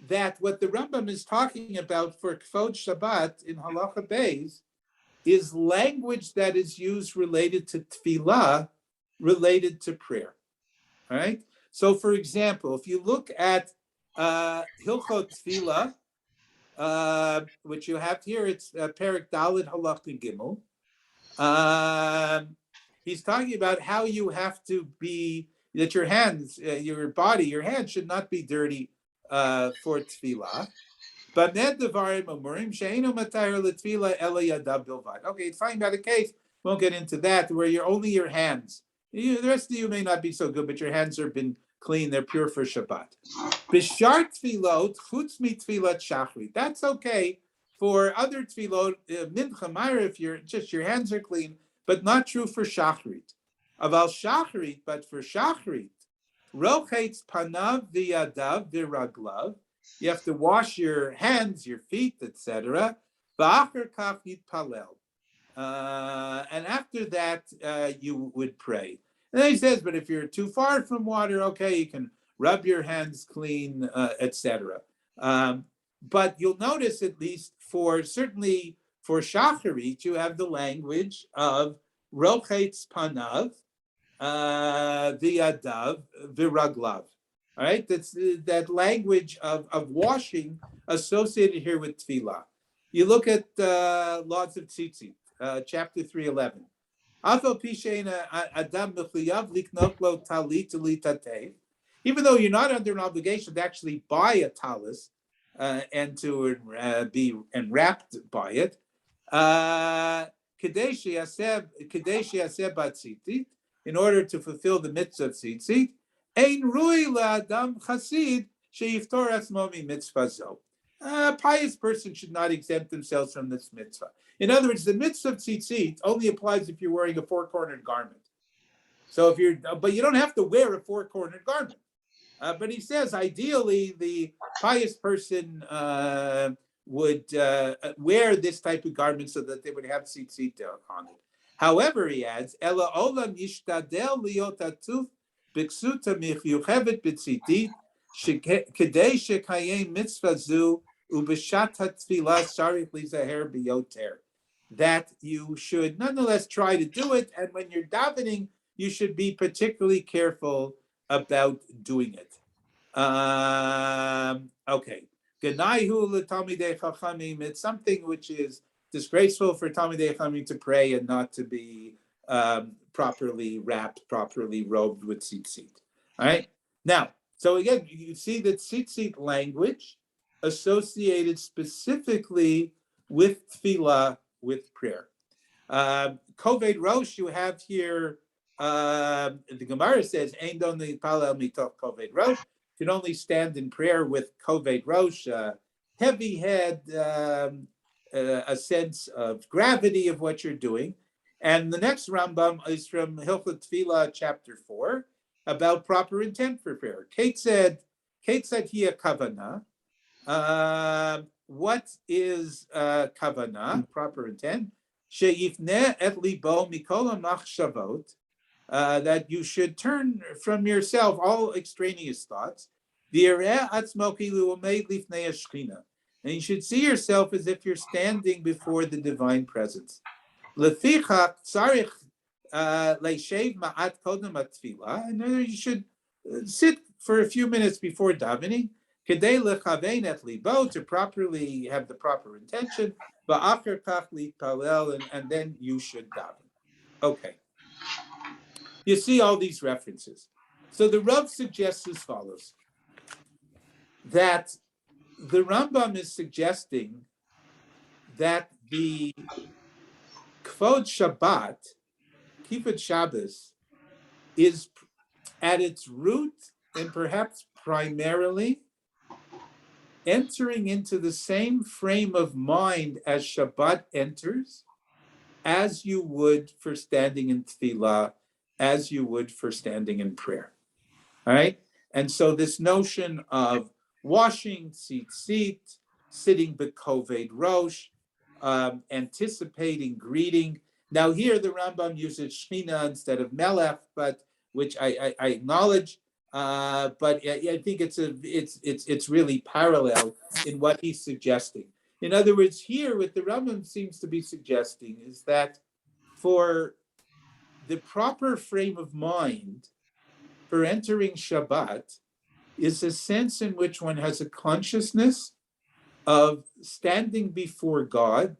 A: that what the Rambam is talking about for Kvod Shabbat in Halacha Beis is language that is used related to tefillah, related to prayer. All right. So, for example, if you look at Hilchot Tefillah, which you have here, it's Perek Daled Halacha Gimel. He's talking about how you have to be, that your hands, your body, your hands should not be dirty for tefillah. But okay, it's talking about a case, won't get into that, where you're only your hands. The rest of you may not be so good, but your hands have been clean, they're pure for Shabbat. B'shar tefillot, chutz mi tefillat shachrit. That's okay for other tefillot, mincha, ma'ariv, if you're just your hands are clean, but not true for shachrit. Aval shachrit, but for shachrit, rochetz panav v'yadav v'raglav. You have to wash your hands, your feet, etc. V'acher kach yitpalel. And after that, you would pray. And then he says, but if you're too far from water, okay, you can rub your hands clean, etc. But you'll notice, at least certainly for shacharit, you have the language of rochetz panav, v'yadav, v'raglav. All right, that's that language of washing associated here with tefillah. You look at Laws of Tzitzit, chapter 3:11. Even though you're not under an obligation to actually buy a talis and to be enwrapped by it, in order to fulfill the mitzvah of tzitzit, ein rui la'adam chasid she'yiftor atzmo mitzvah zo. A pious person should not exempt themselves from this mitzvah. In other words, the mitzvah of tzitzit only applies if you're wearing a four-cornered garment. So but you don't have to wear a four-cornered garment. But he says, ideally, the pious person would wear this type of garment so that they would have tzitzit on it. However, he adds, Ela olam yishtadel liot atuf b'ksuta michyuchevet b'tzitit kedei shekayem mitzvah zu ub'shat hatfilah sarich lizaher b'yoter. That you should nonetheless try to do it, and when you're davening, you should be particularly careful about doing it. Okay. Genaihu l'talmidei chachamim. It's something which is disgraceful for talmidei chachamim to pray and not to be properly wrapped, properly robed with tzitzit. All right. Now, so again, you see that tzitzit language associated specifically with tefillah, with prayer. Koved Rosh, you have here, the Gemara says, Ein don nitpalel mitoch Koved Rosh. You can only stand in prayer with Koved Rosh, heavy head, a sense of gravity of what you're doing. And the next Rambam is from Hilchot Tefillah, chapter 4, about proper intent for prayer. Kate said hiya kavana. What is kavana, proper intent? She'yifneh et libo mikol machshavot, that you should turn from yourself all extraneous thoughts. V'yireh atzmo kilu omeid lifnei hashchina, and you should see yourself as if you're standing before the divine presence. Lefichach tzarich leishev ma'at kodem atfilah, and you should sit for a few minutes before davening. Kedei lechavein et libo, to properly have the proper intention. Va'acher kach litpalel, and then you should daven. Okay. You see all these references. So the Rav suggests as follows, that the Rambam is suggesting that the Kvod Shabbat, Kippur Shabbos, is at its root and perhaps primarily entering into the same frame of mind as Shabbat enters, as you would for standing in tefillah, as you would for standing in prayer. All right? And so this notion of washing, tzitzit, sitting bekoved rosh, anticipating, greeting. Now here the Rambam uses Shechina instead of Melech, but which I acknowledge, but I think it's really parallel in what he's suggesting. In other words, here what the Rambam seems to be suggesting is that for the proper frame of mind for entering Shabbat is a sense in which one has a consciousness of standing before God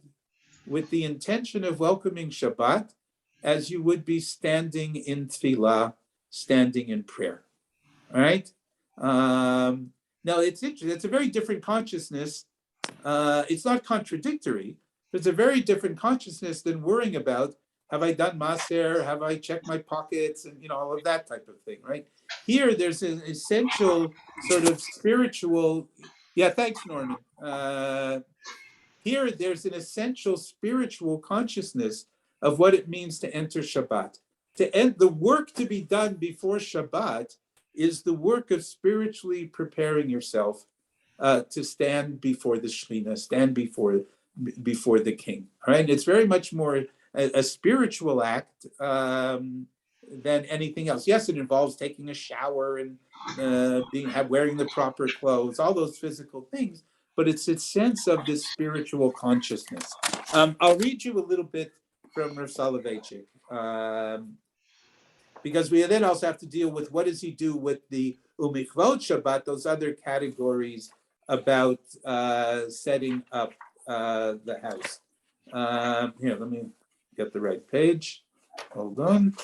A: with the intention of welcoming Shabbat as you would be standing in tefillah, standing in prayer. All right? Now, it's interesting. It's a very different consciousness. It's not contradictory, but it's a very different consciousness than worrying about, have I done maser? Have I checked my pockets? And, all of that type of thing, right? Here, there's an essential sort of spiritual, thanks, Norman. Here, there's an essential spiritual consciousness of what it means to enter Shabbat. To end the work to be done before Shabbat is the work of spiritually preparing yourself to stand before the Shekhinah, stand before the King. All right, it's very much more a spiritual act than anything else. Yes, it involves taking a shower and wearing the proper clothes, all those physical things. But it's a sense of this spiritual consciousness. I'll read you a little bit from Rav Soloveitchik, because we then also have to deal with what does he do with the Umichvot Shabbat, those other categories about setting up the house. Here, let me get the right page. Hold on.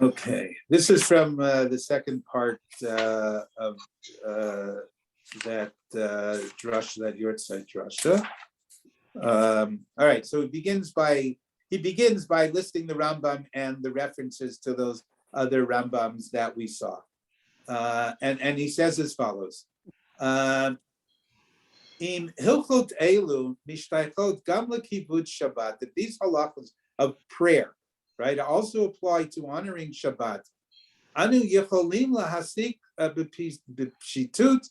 A: Okay, this is from the second part of that drasha, that Yortzeit drasha. All right, so he begins by listing the Rambam and the references to those other Rambams that we saw, and he says as follows: Im hilchot elu mishtaychot gam lekibud Shabbat. That these halachos of prayer, right, also apply to honoring Shabbat. Anu yecholim lahasik b'pshitut.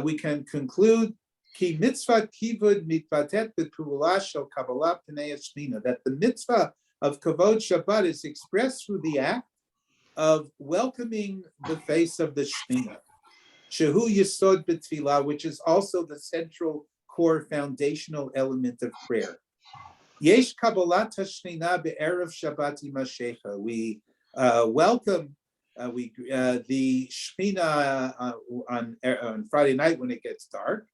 A: We can conclude ki mitzvah kivud mitvatet b'pulah shel kabbalah pnei Shechina, that the mitzvah of kavod Shabbat is expressed through the act of welcoming the face of the Shechina. Shehu yisod b'tfilah, which is also the central core foundational element of prayer. Yesh kabbalat hashchina be'erev Shabbat imasheicha. We welcome the Shechina on Friday night when it gets dark.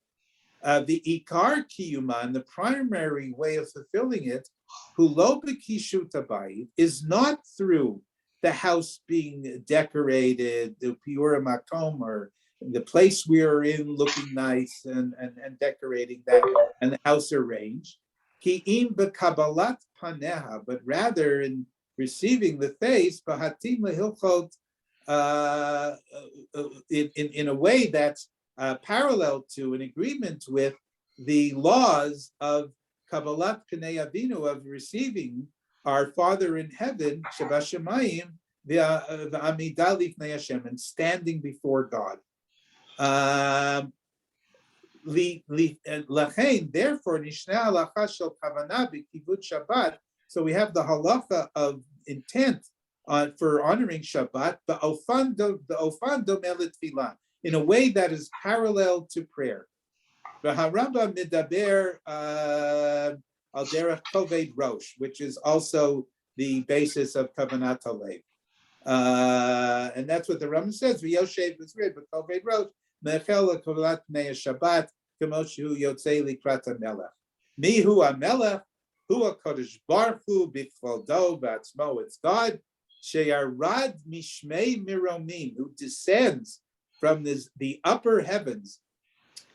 A: The ikar kiyuman, the primary way of fulfilling it, hu lo b'kishut habayit, is not through the house being decorated, the piura makom, or the place we are in looking nice and decorating that, and the house arranged. Ki im b'kabbalat paneha, but rather in receiving the face, b'hatim lehilchot, in a way that's parallel to, in agreement with, the laws of Kabbalat Pnei Avinu, of receiving our Father in heaven, Shabbat Shemayim, v'amidah lifnei Hashem, and standing before God. Lachein, therefore, nishna halacha shel kavana b'kivud Shabbat. So we have the halacha of intent for honoring Shabbat, the ofan domeh letfilah, in a way that is parallel to prayer. V'harambam medaber al derech koved rosh, which is also the basis of kavanat halev, and that's what the Rambam says. V'yoshev v'zrid b'koved rosh mechel kavlat pnei Shabbat kamo shehu yotzei likrat hamelech. Mihu hamelech hu hakodesh baruch hu b'chvaldo v'atzmo. It's God. Sheyarad mishmei miromim, who descends from the upper heavens,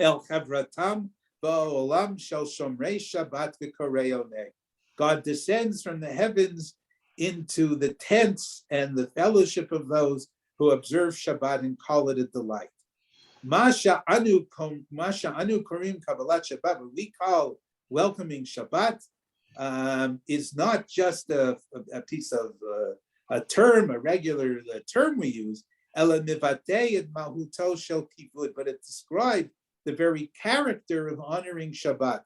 A: el chavratam ba'olam shel shomrei Shabbat v'korei onei, God descends from the heavens into the tents and the fellowship of those who observe Shabbat and call it a delight. Masha anu korim kabbalat Shabbat, what we call welcoming Shabbat, is not just a piece of a term, a regular term we use, ela mivatei et malhuto shel kivud, but it describes the very character of honoring Shabbat.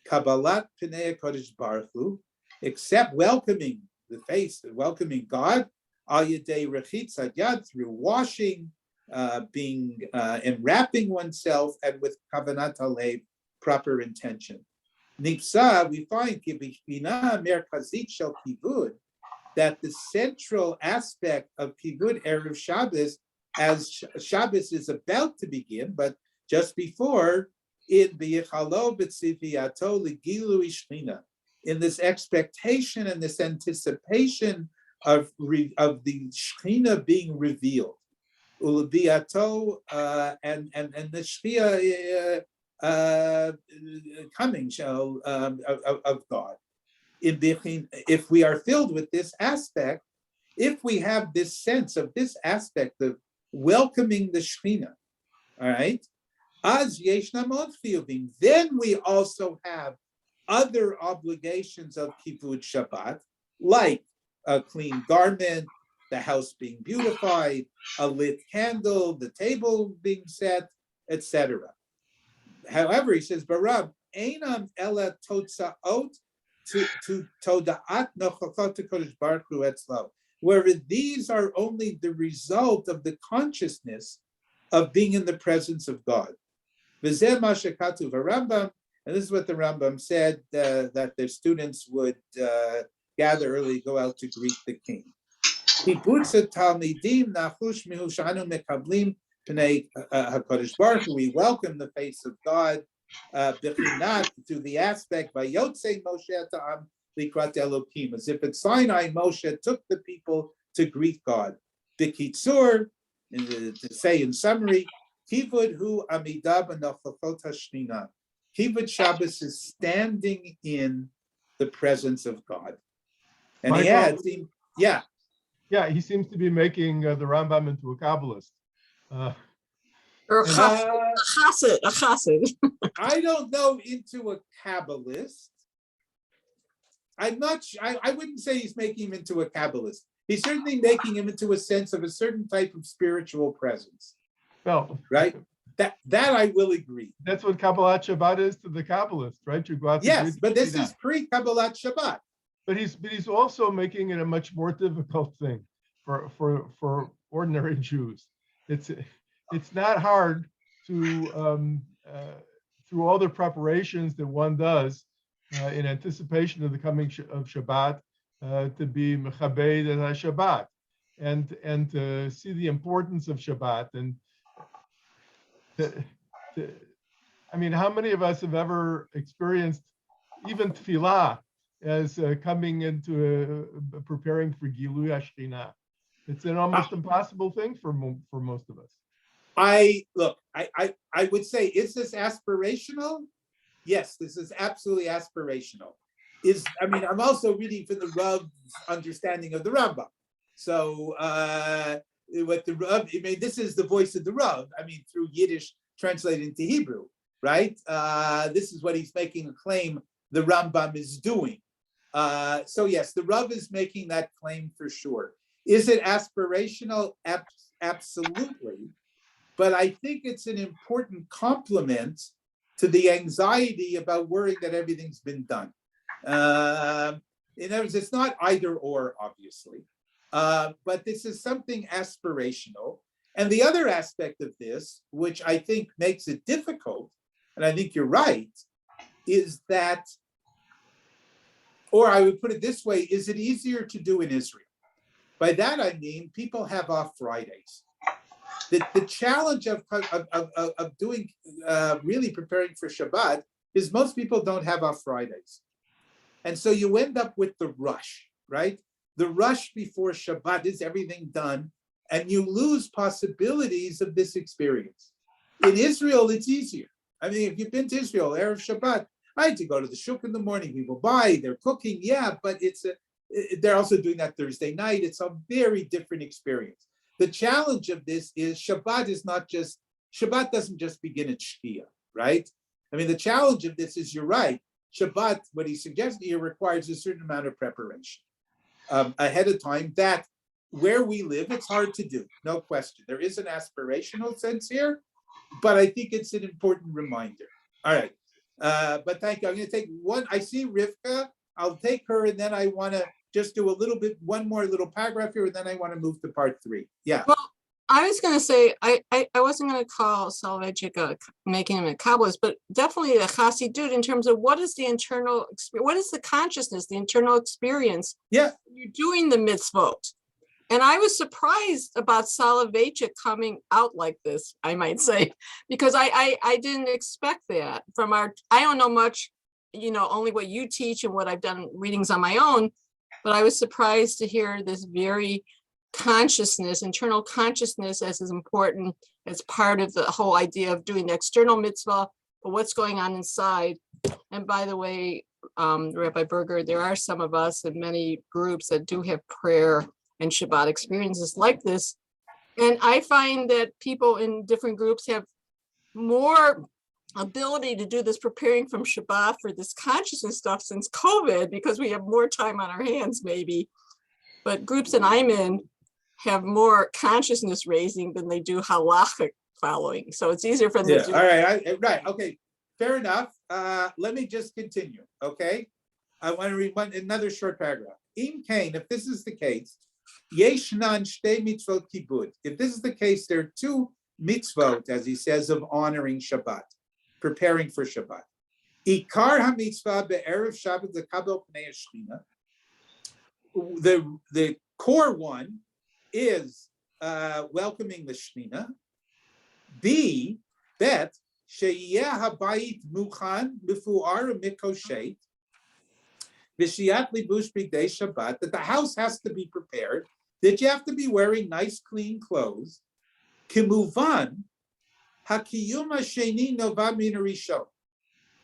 A: Kabbalat pnei HaKadosh Baruch Hu, except welcoming the face, welcoming God, al yedei rechitzat yad, through washing, being enwrapping oneself, and with kavanat halev, proper intention. Nipsa, we find kibishbina merkazit shel kivud, that the central aspect of kivud erev Shabbos, as Shabbos is about to begin, but just before, in biyichalo b'tziviyato legilui shchina, in this expectation and this anticipation of the Shekhinah being revealed, ulebiato, and the Shechina coming of God. If we are filled with this aspect, if we have this sense of this aspect of welcoming the Shekhinah, all right, as yeshna mod chiyuvim, then we also have other obligations of kivud Shabbat, like a clean garment, the house being beautified, a lit candle, the table being set, etc. However, he says, Barab, einam ela totzaot to toda'at nochachot HaKadosh Baruch Hu etzlo, where these are only the result of the consciousness of being in the presence of God. V'zeh ma shekatuv Rambam, and this is what the Rambam said, that their students would gather early, go out to greet the king. Kibutz talmidim nachush mihu shanu mekablim pnei HaKadosh Baruch Hu, we welcome the face of God, b'chinat, to the aspect by Yotzei Moshe ta'am likrat Elokim, as if at Sinai Moshe took the people to greet God. B'kitzur, to say in summary, kivud hu amidah b'nochachot hashchina. Kivud Shabbos is standing in the presence of God. And
C: Michael,
A: he adds, yeah.
C: Yeah, he seems to be making the Rambam into a Kabbalist.
D: Or a chassid.
A: I don't know into a Kabbalist. I'm not. I wouldn't say he's making him into a Kabbalist. He's certainly making him into a sense of a certain type of spiritual presence.
C: Well,
A: right. That I will agree.
C: That's what Kabbalat Shabbat is to the Kabbalist, right? You go out to
A: yes, but this is pre-Kabbalat Shabbat.
C: But he's also making it a much more difficult thing for ordinary Jews. It's not hard to through all the preparations that one does in anticipation of the coming of Shabbat to be mechabed at Shabbat and to see the importance of Shabbat and I mean, how many of us have ever experienced even tefillah as coming into preparing for Gilui Hashchina? It's an almost impossible thing for most of us.
A: I would say, is this aspirational? Yes, this is absolutely aspirational. I'm also reading from the Rav's understanding of the Rambam. So what the Rav, this is the voice of the Rav. Through Yiddish translated into Hebrew, right? This is what he's making a claim the Rambam is doing. So yes, the Rav is making that claim for sure. Is it aspirational? Absolutely. But I think it's an important complement to the anxiety about worrying that everything's been done. In other words, it's not either or, obviously. But this is something aspirational. And the other aspect of this, which I think makes it difficult, and I think you're right, is that, or I would put it this way, is it easier to do in Israel? By that I mean people have off Fridays. The challenge of doing, really preparing for Shabbat is most people don't have off Fridays. And so you end up with the rush, right? The rush before Shabbat, is everything done? And you lose possibilities of this experience. In Israel, it's easier. If you've been to Israel, Erev Shabbat, right? To go to the shuk in the morning, people buy, they're cooking, yeah, but they're also doing that Thursday night. It's a very different experience. The challenge of this is Shabbat doesn't just begin at Shkia, right? I mean, the challenge of this is, you're right, Shabbat, what he suggested here, requires a certain amount of preparation ahead of time that where we live, it's hard to do, no question. There is an aspirational sense here, but I think it's an important reminder. All right, but thank you. I'm going to take one. I see Rivka. I'll take her, and then I want to just do one more little paragraph here, and then I want to move to part 3. Yeah.
D: Well, I was going to say, I wasn't going to call Soloveitchik making him a Kabbalist, but definitely a Chassidut in terms of what is the internal, what is the consciousness, the internal experience.
A: Yeah.
D: You're doing the mitzvot. And I was surprised about Soloveitchik coming out like this, I might say, because I didn't expect that from I don't know much, only what you teach and what I've done readings on my own, but I was surprised to hear this very internal consciousness as important as part of the whole idea of doing the external mitzvah, but what's going on inside. And by the way, Rabbi Berger, there are some of us in many groups that do have prayer and Shabbat experiences like this. And I find that people in different groups have more ability to do this preparing from Shabbat for this consciousness stuff since COVID, because we have more time on our hands maybe. But groups that I'm in have more consciousness raising than they do halachic following. So it's easier for them to do.
A: All right, right, okay, fair enough. Let me just continue, okay? I want to read another short paragraph. Im Kain, if this is the case, Yeshnan shtei mitzvot kibud. If this is the case, there are 2 mitzvot, as he says, of honoring Shabbat, preparing for Shabbat. Ikar ha-mitzvah be'erev Shabbat lekabel pnei Shechina. The core one is welcoming the Shechina. Bet sheyeh habayit muchan mefuar mikoshet v'shiat libush b'gdei Shabbat. That the house has to be prepared. That you have to be wearing nice, clean clothes. Kimuvan hakiyum hasheni nova min harishon.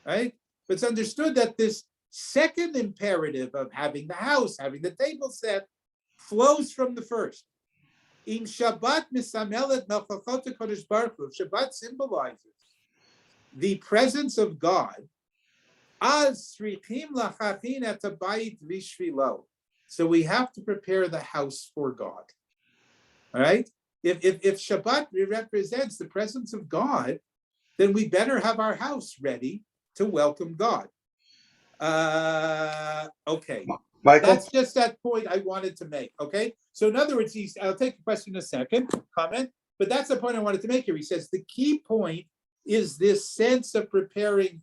A: Right? But it's understood that this second imperative of having the house, having the table set, flows from the first. In Shabbat misamelet melchachot HaKadosh Baruch Hu, Shabbat symbolizes the presence of God. Az srichim lachachin et habayit v'shvilo. So we have to prepare the house for God. All right? If Shabbat represents the presence of God, then we better have our house ready to welcome God. Okay.
B: Michael?
A: That's just that point I wanted to make, okay? So in other words, I'll take a question in a second, comment, but that's the point I wanted to make here. He says the key point is this sense of preparing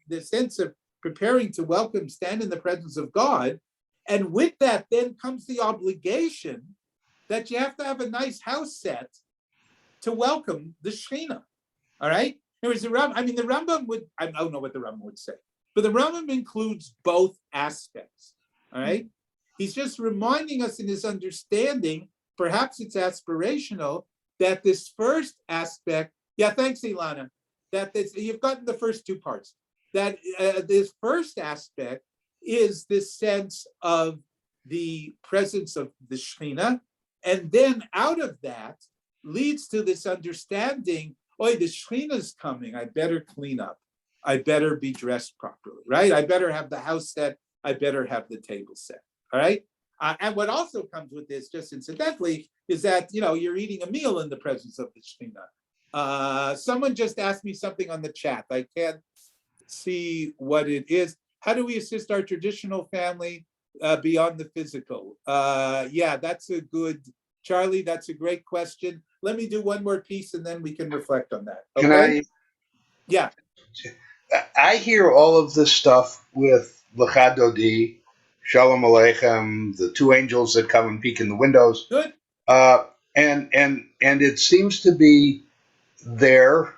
A: to welcome, stand in the presence of God. And with that then comes the obligation that you have to have a nice house set to welcome the Shekhinah, all right? There is the Rambam would, I don't know what the Rambam would say, but the Rambam includes both aspects, all right? He's just reminding us in his understanding, perhaps it's aspirational, that this first aspect, yeah, thanks, Ilana, that you've gotten the first 2 parts, that this first aspect is this sense of the presence of the Shekhinah, and then out of that leads to this understanding, the Shekhinah's coming, I better clean up, I better be dressed properly, right? I better have the house set, I better have the table set. All right. And what also comes with this, just incidentally, is that, you're eating a meal in the presence of the Shekhinah. Someone just asked me something on the chat. I can't see what it is. How do we assist our traditional family beyond the physical? Yeah, that's a good, Charlie, that's a great question. Let me do one more piece and then we can reflect on that. Okay?
B: Can I?
A: Yeah.
B: I hear all of this stuff with Lecha Dodi, Shalom Aleichem, the 2 angels that come and peek in the windows.
A: Good.
B: And it seems to be there,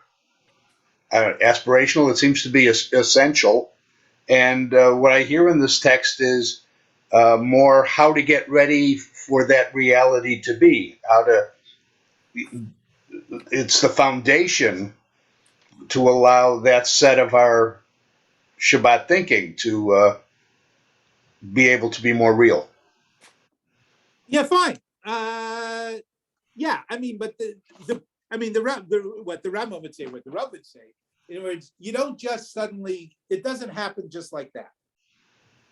B: aspirational. It seems to be essential. And what I hear in this text is more how to get ready for that reality to be. It's the foundation to allow that set of our Shabbat thinking to be able to be more real.
A: Yeah, fine. Yeah, I mean, but what the Rambam would say, what the Rav would say. In other words, you don't just suddenly. It doesn't happen just like that.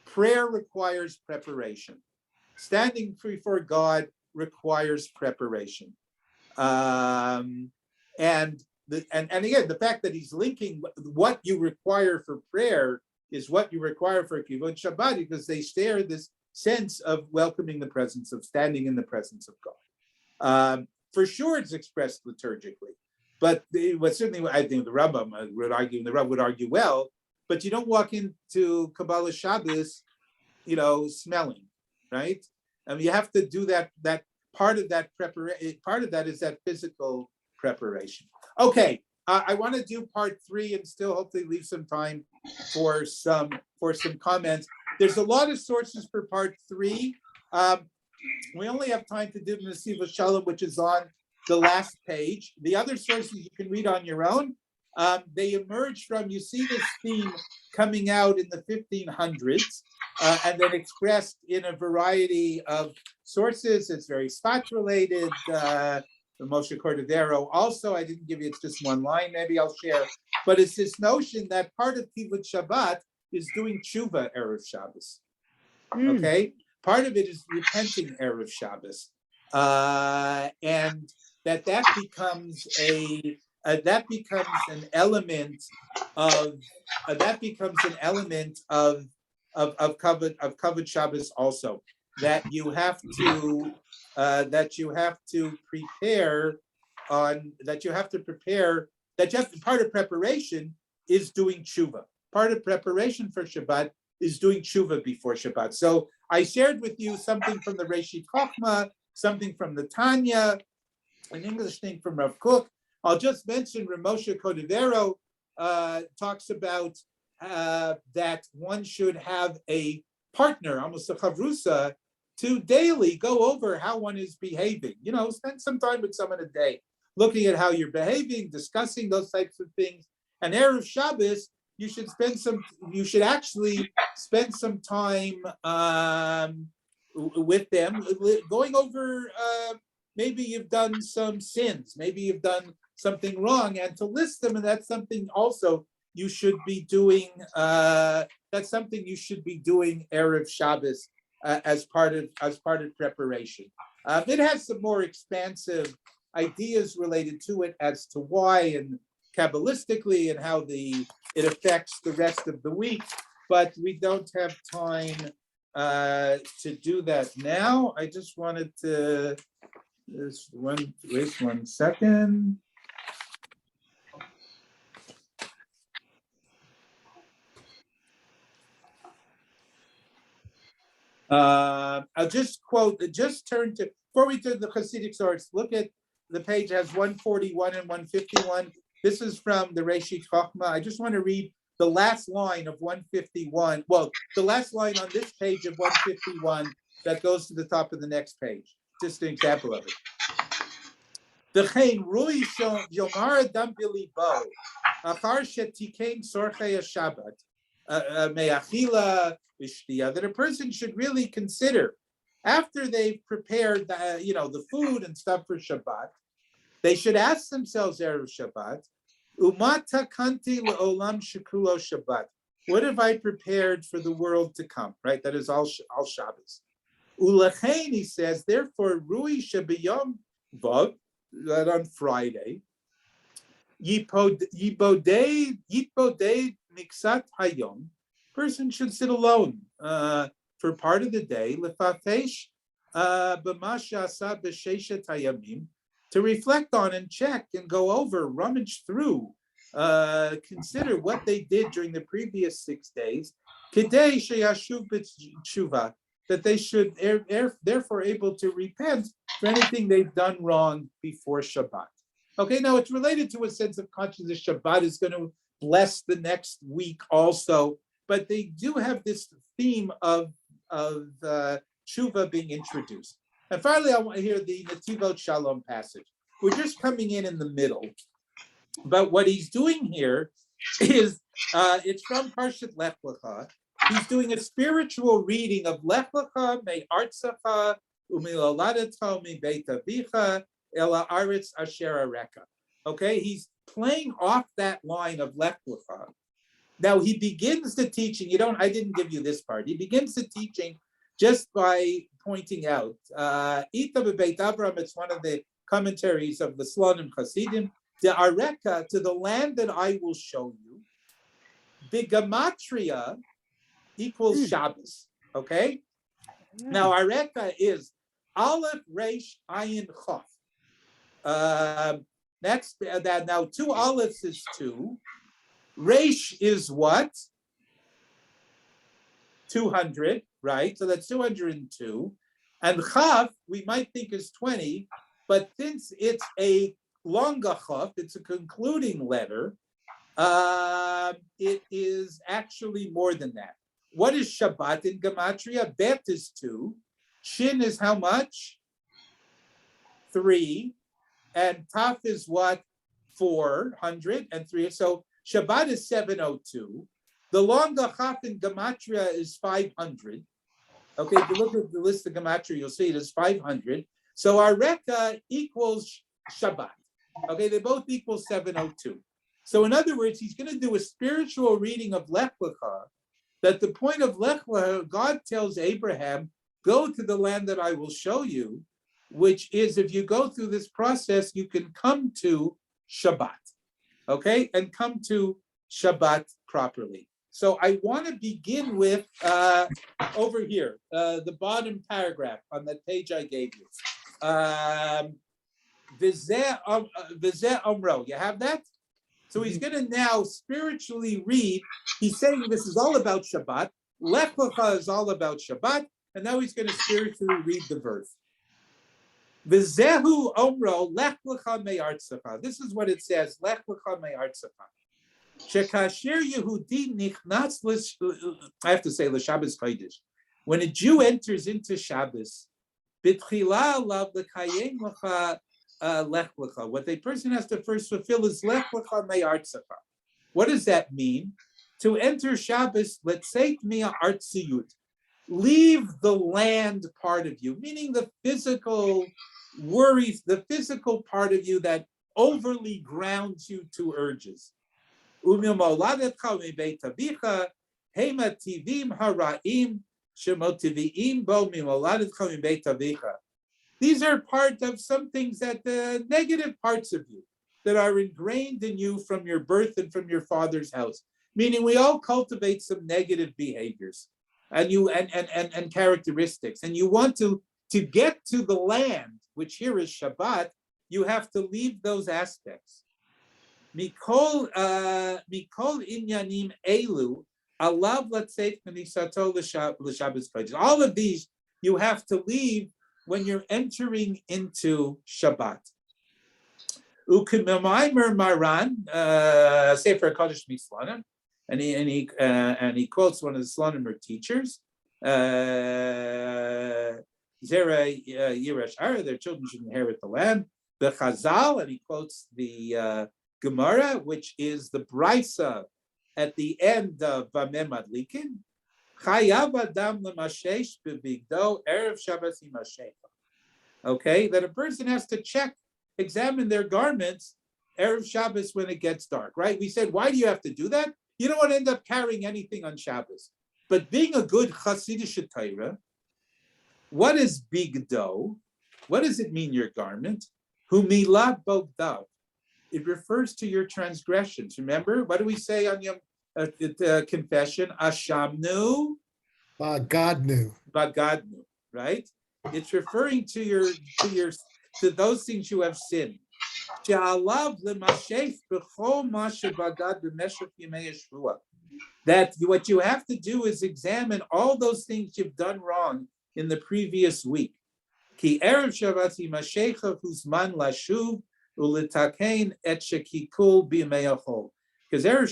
A: Prayer requires preparation. Standing before God requires preparation. And again, the fact that he's linking what you require for prayer is what you require for Kibbutz Shabbat, because they share this sense of welcoming the presence of standing in the presence of God. For sure, it's expressed liturgically, but certainly I think the Rambam would argue, and the Rav would argue well. But you don't walk into Kabbalah Shabbos, smelling, right? I mean, you have to do that. That part of that preparation. Part of that is that physical preparation. Okay, I want to do part 3 and still hopefully leave some time for some comments. There's a lot of sources for part 3. We only have time to do the Nesiva Shalom, which is on the last page. The other sources you can read on your own. They emerge from, you see this theme coming out in the 1500s, and then expressed in a variety of sources. It's very spot related. The Moshe Cordovero also, I didn't give you, it's just one line, maybe I'll share. But it's this notion that part of Kibbutz Shabbat is doing tshuva Erev Shabbos. Okay? Part of it is repenting Erev Shabbos. And that becomes an element of Kavod Shabbos also, that you have to prepare part of preparation is doing tshuva. Part of preparation for Shabbat is doing tshuva before Shabbat. So I shared with you something from the Reshit Chochmah, something from the Tanya, an English thing from Rav Kook. I'll just mention Moshe Cordovero talks about that one should have a partner, almost a chavrusa, to daily go over how one is behaving. Spend some time with someone a day, looking at how you're behaving, discussing those types of things. And Erev Shabbos, you should actually spend some time with them, going over. Maybe you've done some sins, maybe you've done something wrong, and to list them. And that's something also you should be doing. That's something you should be doing Erev Shabbos as part of preparation. It has some more expansive ideas related to it as to why and Kabbalistically and how it affects the rest of the week, but we don't have time to do that now. I just wanted to wait one second. I'll just turn to, before we do the Hasidic source, look at the page, has 141 and 151. This is from the Reshit Chochmah. I just want to read the last line of 151. Well, the last line on this page of 151 that goes to the top of the next page. Just an example of it. V'chein rui yomar adam bilibo achar shetikein sorchei Shabbat me'achila v'shtiya, that a person should really consider after they've prepared the food and stuff for Shabbat. They should ask themselves Erev Shabbat, Umata kanti le'olam shekulo Shabbat. What have I prepared for the world to come? Right, that is all Shabbos. Ulechein, he says, therefore, Rui Shabiyom Vav, that on Friday, Yibodei Miksat Hayom, person should sit alone for part of the day, Lefafesh B'masha Asa B'Sheshet Hayamim, to reflect on and check and go over, rummage through, consider what they did during the previous 6 days, Kedei Sheyashuv B'Tshuva, that they should therefore able to repent for anything they've done wrong before Shabbat. Okay, now it's related to a sense of consciousness. Shabbat is going to bless the next week also, but they do have this theme of tshuva being introduced. And finally, I want to hear the Netivot Shalom passage. We're just coming in the middle, but what he's doing here is it's from Parshat Lech Lecha. He's doing a spiritual reading of Lech Lecha me artzacha u'milaladeto mi beit avicha el haaretz asher areka. Okay, he's playing off that line of Lech Lecha. Now he begins the teaching. I didn't give you this part. He begins the teaching just by pointing out Ita b'Beit Avram. It's one of the commentaries of the Slonim Chasidim. The Areka, to the land that I will show you. The Gematria equals Shabbos. Okay. Now Areka is Aleph Resh Ayin Chof. Next, that now 2 Alephs is 2. Resh is what? 200, right? So that's 202. And Chaf, we might think is 20, but since it's a longer Chaf, it's a concluding letter, it is actually more than that. What is Shabbat in Gematria? Bet is 2. Shin is how much? 3. And Taf is what? 403. So Shabbat is 702. The longer Chaf in Gematria is 500. Okay, if you look at the list of Gematria, you'll see it is 500. So our Reka equals Shabbat. Okay, they both equal 702. So in other words, he's going to do a spiritual reading of Lech Lecha, that the point of Lech Lecha, God tells Abraham, go to the land that I will show you, which is if you go through this process, you can come to Shabbat. Okay, and come to Shabbat properly. So I want to begin with over here, the bottom paragraph on that page I gave you. Vizeh Omro, you have that? So he's going to now spiritually read. He's saying this is all about Shabbat. Lech Lecha is all about Shabbat. And now he's going to spiritually read the verse. V'zehu omro lech lecha me'artzecha. This is what it says. Lech lecha me'artzecha. Shekasher Yehudi nichnas I have to say l'Shabbos kodesh. When a Jew enters into Shabbos, b'tchila alav l'kayem lecha lech lecha. What the person has to first fulfill is lech lecha me'artzecha. What does that mean? To enter Shabbos, let's say mi'a artziyut. Leave the land part of you, meaning the physical worries, the physical part of you that overly grounds you to urges. These are part of some things that the negative parts of you that are ingrained in you from your birth and from your father's house. Meaning we all cultivate some negative behaviors. And you and characteristics, and you want to get to the land, which here is Shabbat, you have to leave those aspects. Mikol inyanim elu alav latzeit menisato l'Shabbos kodesh. All of these you have to leave when you're entering into Shabbat. Ukemaimer Maran Sefer Kodesh Mislanim. And he quotes one of the Slonimer teachers, Zera Yirash Ara, their children should inherit the land. The Chazal, and he quotes the Gemara, which is the Brisa at the end of Vamem Adlikin. Chayav Adam lemashesh bevigdo erev Shabbos imashecha. Okay, that a person has to examine their garments erev Shabbos when it gets dark. Right? We said, why do you have to do that? You don't want to end up carrying anything on Shabbos. But being a good Hasidic Torah, what is bigdo? What does it mean, your garment? Humilat bogdav. It refers to your transgressions. Remember, what do we say on your confession? Ashamnu.
E: Bagadnu.
A: Bagadnu, right? It's referring to those things you have sinned. That what you have to do is examine all those things you've done wrong in the previous week. Because Erev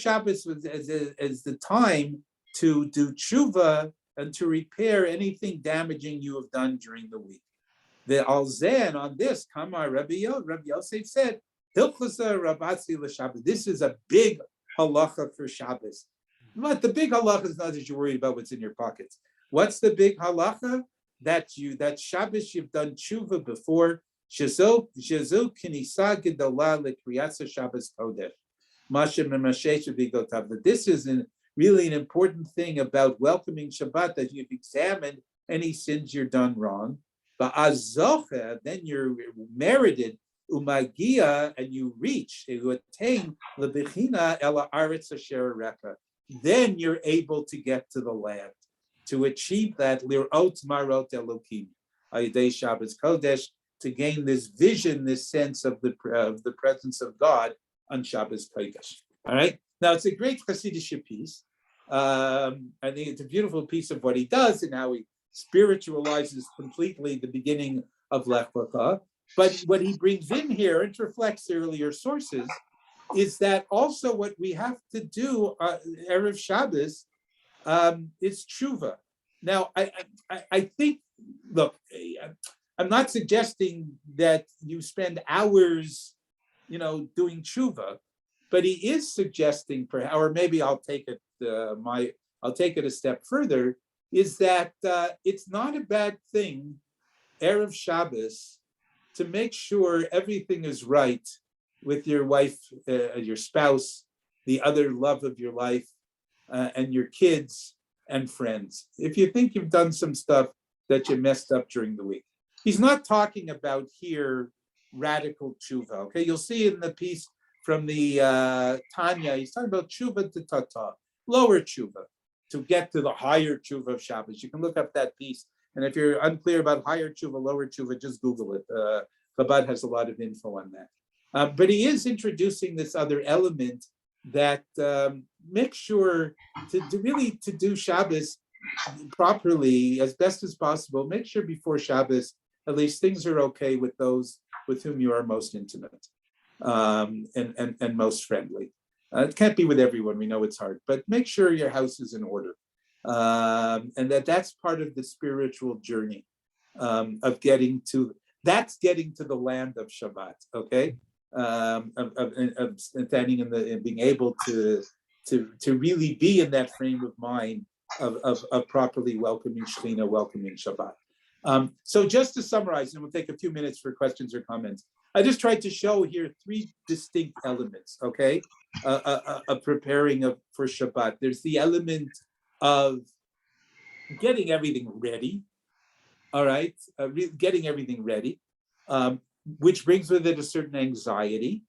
A: Shabbos is the time to do tshuva and to repair anything damaging you have done during the week. The Alzen on this, Kamar Rabbi Yosef said, this is a big halacha for Shabbos. But the big halacha is not that you're worried about what's in your pockets. What's the big halacha? That Shabbos you've done tshuva before. Shazo kinisa gedola lekriyatsa Shabbos kodesh. This is really an important thing about welcoming Shabbat, that you've examined any sins you're done wrong. But azocha, then you're merited, umagia, and you reach, you attain lebechina ela aretz asher reka. Then you're able to get to the land, to achieve that lirot marot elokim, ayidei Shabbos kodesh, to gain this vision, this sense of the presence of God on Shabbos kodesh. All right. Now it's a great Hasidic piece. I think it's a beautiful piece of what he does and how he spiritualizes completely the beginning of Lech Lecha. But what he brings in here, and reflects the earlier sources, is that also what we have to do Erev Shabbos is tshuva. Now, I think, look, I'm not suggesting that you spend hours, doing tshuva, but he is suggesting, or maybe I'll take it a step further, is that it's not a bad thing, Erev Shabbos, to make sure everything is right with your wife, your spouse, the other love of your life, and your kids and friends. If you think you've done some stuff that you messed up during the week. He's not talking about here radical tshuva, okay? You'll see in the piece from the Tanya, he's talking about tshuva to tata, lower tshuva, to get to the higher tshuva of Shabbos. You can look up that piece. And if you're unclear about higher tshuva, lower tshuva, just Google it. Chabad has a lot of info on that. But he is introducing this other element that makes sure to do Shabbos properly as best as possible. Make sure before Shabbos, at least things are okay with those with whom you are most intimate and most friendly. It can't be with everyone, we know it's hard, but make sure your house is in order. And that's part of the spiritual journey of getting to the land of Shabbat, okay? Of standing and being able to really be in that frame of mind of properly welcoming Shekhinah, welcoming Shabbat. So just to summarize, and we'll take a few minutes for questions or comments. I just tried to show here three distinct elements, okay, of preparing for Shabbat. There's the element of getting everything ready, all right, getting everything ready, which brings with it a certain anxiety,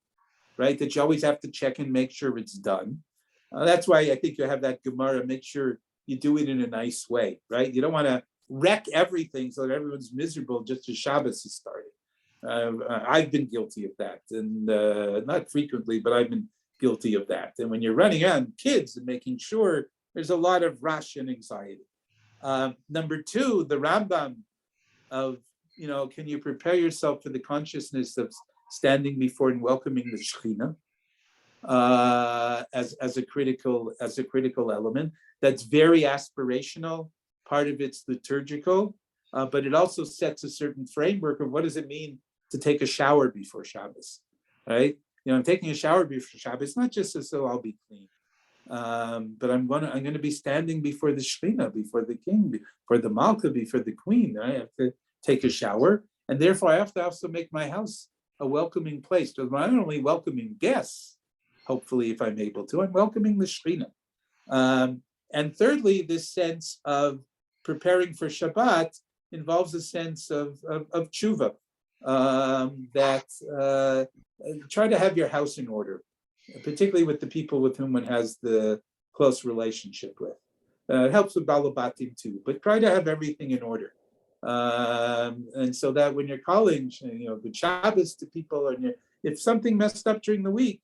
A: right, that you always have to check and make sure it's done. That's why I think you have that Gemara, make sure you do it in a nice way, right? You don't want to wreck everything so that everyone's miserable just as Shabbos is starting. I've been guilty of that, and not frequently, but I've been guilty of that. And when you're running on kids and making sure, there's a lot of rush and anxiety. Number two, the Rambam of, can you prepare yourself for the consciousness of standing before and welcoming the Shekhinah as a critical element. That's very aspirational. Part of it's liturgical, but it also sets a certain framework of what does it mean to take a shower before Shabbos, right? I'm taking a shower before Shabbos, not just so I'll be clean, but I'm going to be standing before the Shekhinah, before the king, before the Malka, before the queen. I have to take a shower, and therefore I have to also make my house a welcoming place. So I'm not only welcoming guests, hopefully if I'm able to, I'm welcoming the Shekhinah. And thirdly, this sense of preparing for Shabbat involves a sense of tshuva, that try to have your house in order, particularly with the people with whom one has the close relationship with. It helps with balabatim too, but try to have everything in order. And so that when you're calling, the Shabbos to people, and if something messed up during the week,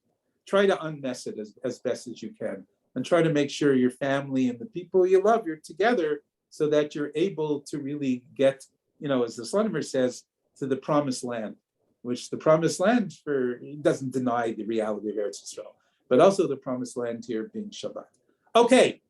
A: try to unmess it as best as you can, and try to make sure your family and the people you love, you're together, so that you're able to really get, as the Slonimer says, to the promised land, which the promised land doesn't deny the reality of Eretz Yisrael, but also the promised land here being Shabbat. Okay,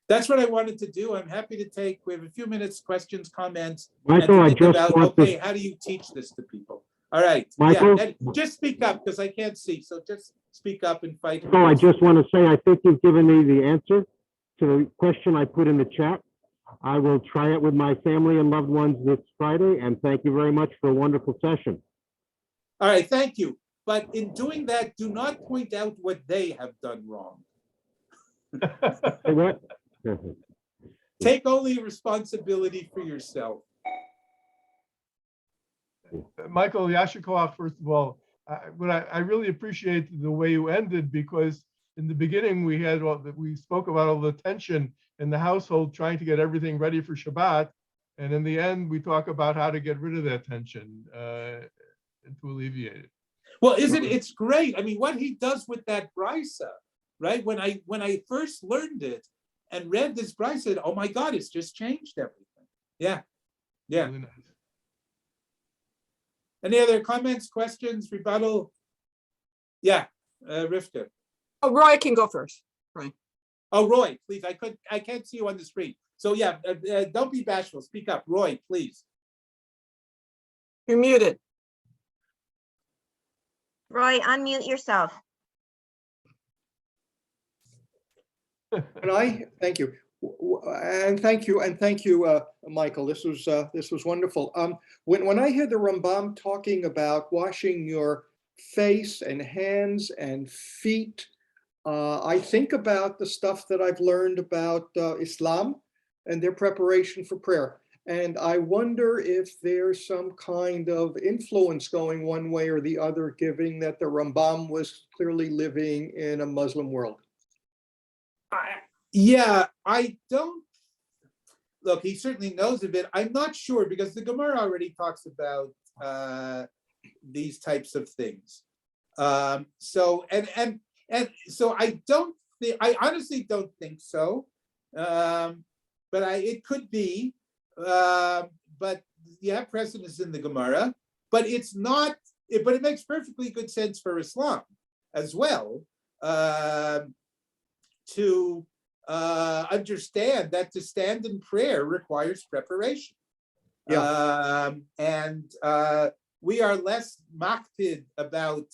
A: that's what I wanted to do. I'm happy to we have a few minutes, questions, comments,
I: Michael,
A: and think about, how do you teach this to people? All right.
I: Michael?
A: Yeah, and just speak up because I can't see. So just speak up and fight.
I: So I just want to say, I think you've given me the answer to the question I put in the chat. I will try it with my family and loved ones this Friday, and thank you very much for a wonderful session.
A: All right, thank you. But in doing that, do not point out what they have done wrong.
I: Say what?
A: Take only responsibility for yourself.
C: Michael Yashikoff, first of all, I really appreciate the way you ended, because in the beginning we spoke about all the tension in the household trying to get everything ready for Shabbat, and in the end we talk about how to get rid of that tension and to alleviate it.
A: Well, it's great. I mean, what he does with that brisa, right? When I first learned it and read this brisa, oh my God, it's just changed everything. Yeah, yeah.
C: Really nice.
A: Any other comments, questions, rebuttal? Yeah, Rivka.
D: Oh, Roy can go first. Right.
A: Oh, Roy, please. I can't see you on the screen. So yeah, don't be bashful. Speak up, Roy, please.
D: You're muted.
J: Roy, unmute yourself.
H: And I thank you, and thank you, Michael. This was wonderful. When I hear the Rambam talking about washing your face and hands and feet, I think about the stuff that I've learned about Islam and their preparation for prayer. And I wonder if there's some kind of influence going one way or the other, given that the Rambam was clearly living in a Muslim world.
A: Yeah, I don't, look, he certainly knows of it. I'm not sure, because the Gemara already talks about these types of things. So I honestly don't think so. But it could be. But yeah, precedence in the Gemara. But it's not. But it makes perfectly good sense for Islam as well to understand that to stand in prayer requires preparation.
H: Yeah.
A: We are less makpid about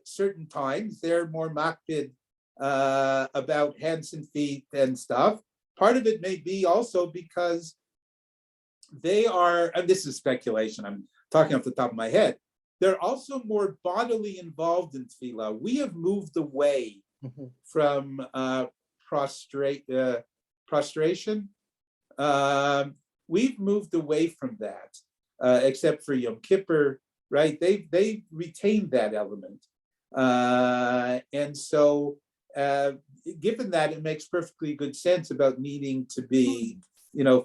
A: certain times. They're more makpid about hands and feet and stuff. Part of it may be also because they are, and this is speculation, I'm talking off the top of my head, they're also more bodily involved in tefillah. We have moved away from prostration. We've moved away from that, except for Yom Kippur, right? They retained that element. And so given that, it makes perfectly good sense about needing to be,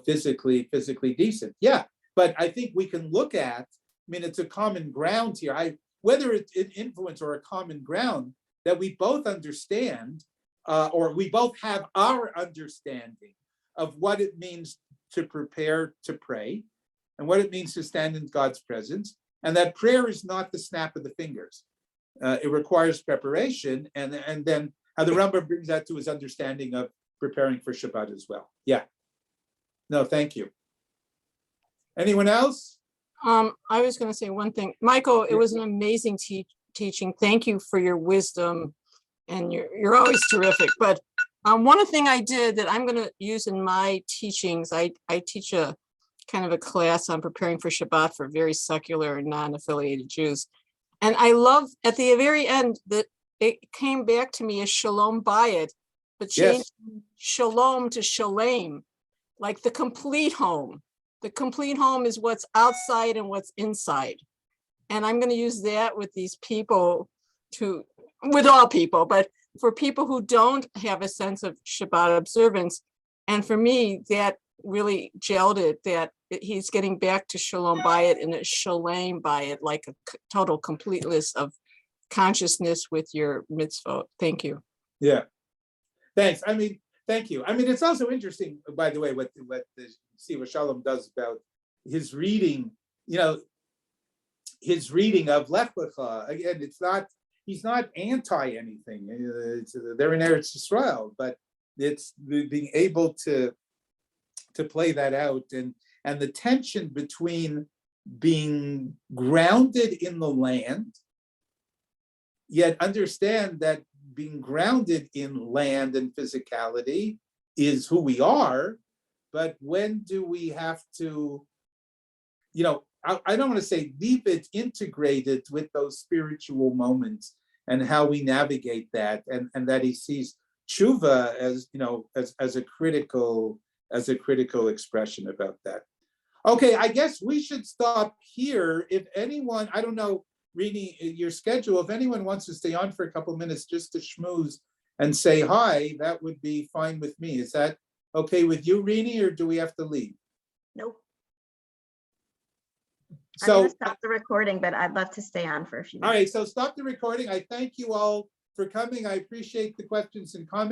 A: physically decent. Yeah, but I think we can look at, it's a common ground here. Whether it's an influence or a common ground that we both understand, or we both have our understanding of what it means to prepare to pray and what it means to stand in God's presence, and that prayer is not the snap of the fingers. It requires preparation, and then how the Rambam brings that to his understanding of preparing for Shabbat as well. Yeah. No, thank you. Anyone else?
D: I was going to say one thing. Michael, it was an amazing teaching. Thank you for your wisdom, and you're always terrific. But one thing I did that I'm going to use in my teachings, I teach a kind of a class on preparing for Shabbat for very secular and non-affiliated Jews. And I love at the very end that it came back to me as shalom bayit, but changed shalom to shalem, like the complete home. The complete home is what's outside and what's inside. And I'm going to use that with these people with all people, but for people who don't have a sense of Shabbat observance. And for me, that really gelled it, that he's getting back to shalom bayit and a shalem bayit, like a total completeness of consciousness with your mitzvot. Thank you.
A: Yeah, thanks. Thank you. It's also interesting, by the way, what the Siva Shalom does about his reading, his reading of Lech Lecha. Again, he's not anti anything. They're in Eretz Yisrael, but it's being able to play that out, and the tension between being grounded in the land, yet understand that being grounded in land and physicality is who we are. But when do we have to, I don't want to say leave it integrated with those spiritual moments and how we navigate that, and that he sees tshuva as a critical expression about that. Okay, I guess we should stop here. If anyone, I don't know, Rini, your schedule, if anyone wants to stay on for a couple minutes just to schmooze and say hi, that would be fine with me. Is that okay with you, Rini, or do we have to leave?
J: Nope. I'm
A: So,
J: gonna stop the recording, but I'd love to stay on for a few
A: all
J: minutes.
A: right, so stop the recording. I thank you all for coming. I appreciate the questions and comments.